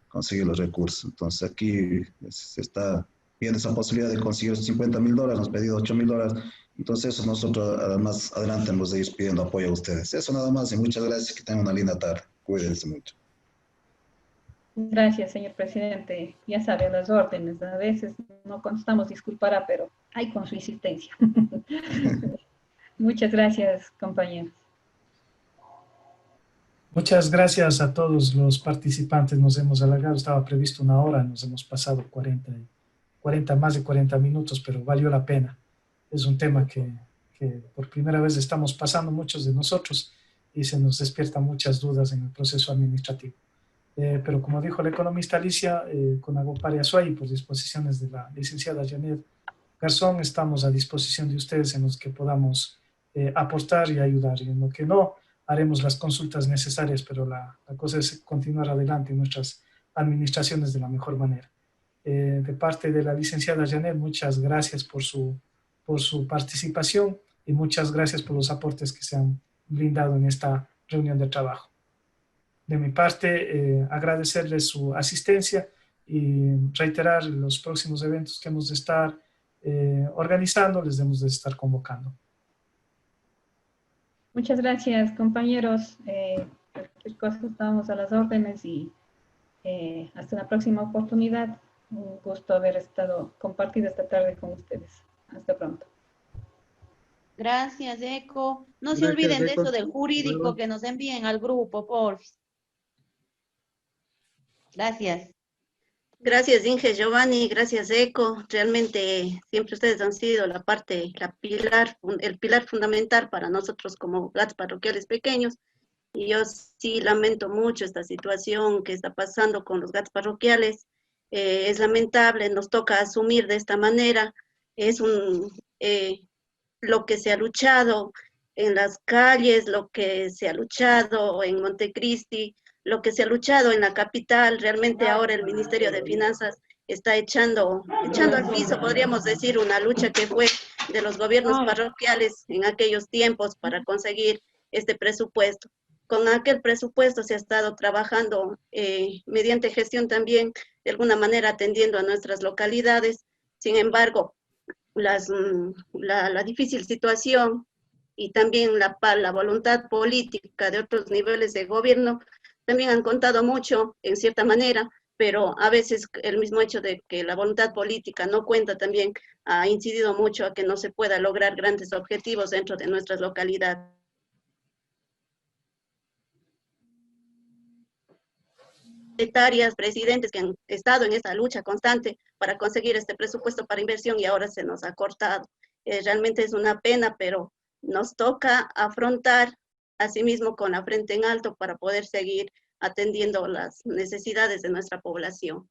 conseguir los recursos. Entonces aquí se está viendo esa posibilidad de conseguir $50,000, nos han pedido $8,000, entonces eso nosotros más adelante hemos de ir pidiendo apoyo a ustedes. Eso nada más y muchas gracias, que tengan una linda tarde. Cuídense mucho. Gracias, señor presidente. Ya sabe, las órdenes. A veces no contestamos, disculpará, pero hay con su insistencia. Muchas gracias, compañeros. Muchas gracias a todos los participantes. Nos hemos alargado, estaba previsto 1 hora, nos hemos pasado más de 40 minutos, pero valió la pena. Es un tema que por primera vez estamos pasando muchos de nosotros y se nos despiertan muchas dudas en el proceso administrativo. Pero como dijo la economista Alicia, con Agopar y Azuay, por disposiciones de la licenciada Janet Garzón, estamos a disposición de ustedes en los que podamos aportar y ayudar, y en lo que no, haremos las consultas necesarias, pero la cosa es continuar adelante en nuestras administraciones de la mejor manera. De parte de la licenciada Janet, muchas gracias por su participación y muchas gracias por los aportes que se han brindado en esta reunión de trabajo. De mi parte, agradecerles su asistencia y reiterar los próximos eventos que hemos de estar organizando, les hemos de estar convocando. Muchas gracias, compañeros. Cualquier cosa estamos a las órdenes y hasta una próxima oportunidad. Un gusto haber compartido esta tarde con ustedes. Hasta pronto. Gracias, Eco. No se olviden de eso del jurídico que nos envíen al grupo, por favor. Gracias. Gracias, Inge, Giovanni, gracias, Eco. Realmente siempre ustedes han sido el pilar fundamental para nosotros como GATS parroquiales pequeños. Y yo sí lamento mucho esta situación que está pasando con los GATS parroquiales. Es lamentable, nos toca asumir de esta manera. Es lo que se ha luchado en las calles, lo que se ha luchado en Montecristi, lo que se ha luchado en la capital. Realmente ahora el Ministerio de Finanzas está echando al piso, podríamos decir, una lucha que fue de los gobiernos parroquiales en aquellos tiempos para conseguir este presupuesto. Con aquel presupuesto se ha estado trabajando mediante gestión también, de alguna manera atendiendo a nuestras localidades. Sin embargo, la difícil situación y también la voluntad política de otros niveles de gobierno también han contado mucho, en cierta manera, pero a veces el mismo hecho de que la voluntad política no cuenta también ha incidido mucho a que no se pueda lograr grandes objetivos dentro de nuestras localidades. Secretarias, presidentes que han estado en esta lucha constante para conseguir este presupuesto para inversión y ahora se nos ha cortado. Realmente es una pena, pero nos toca afrontar asimismo con la frente en alto para poder seguir atendiendo las necesidades de nuestra población.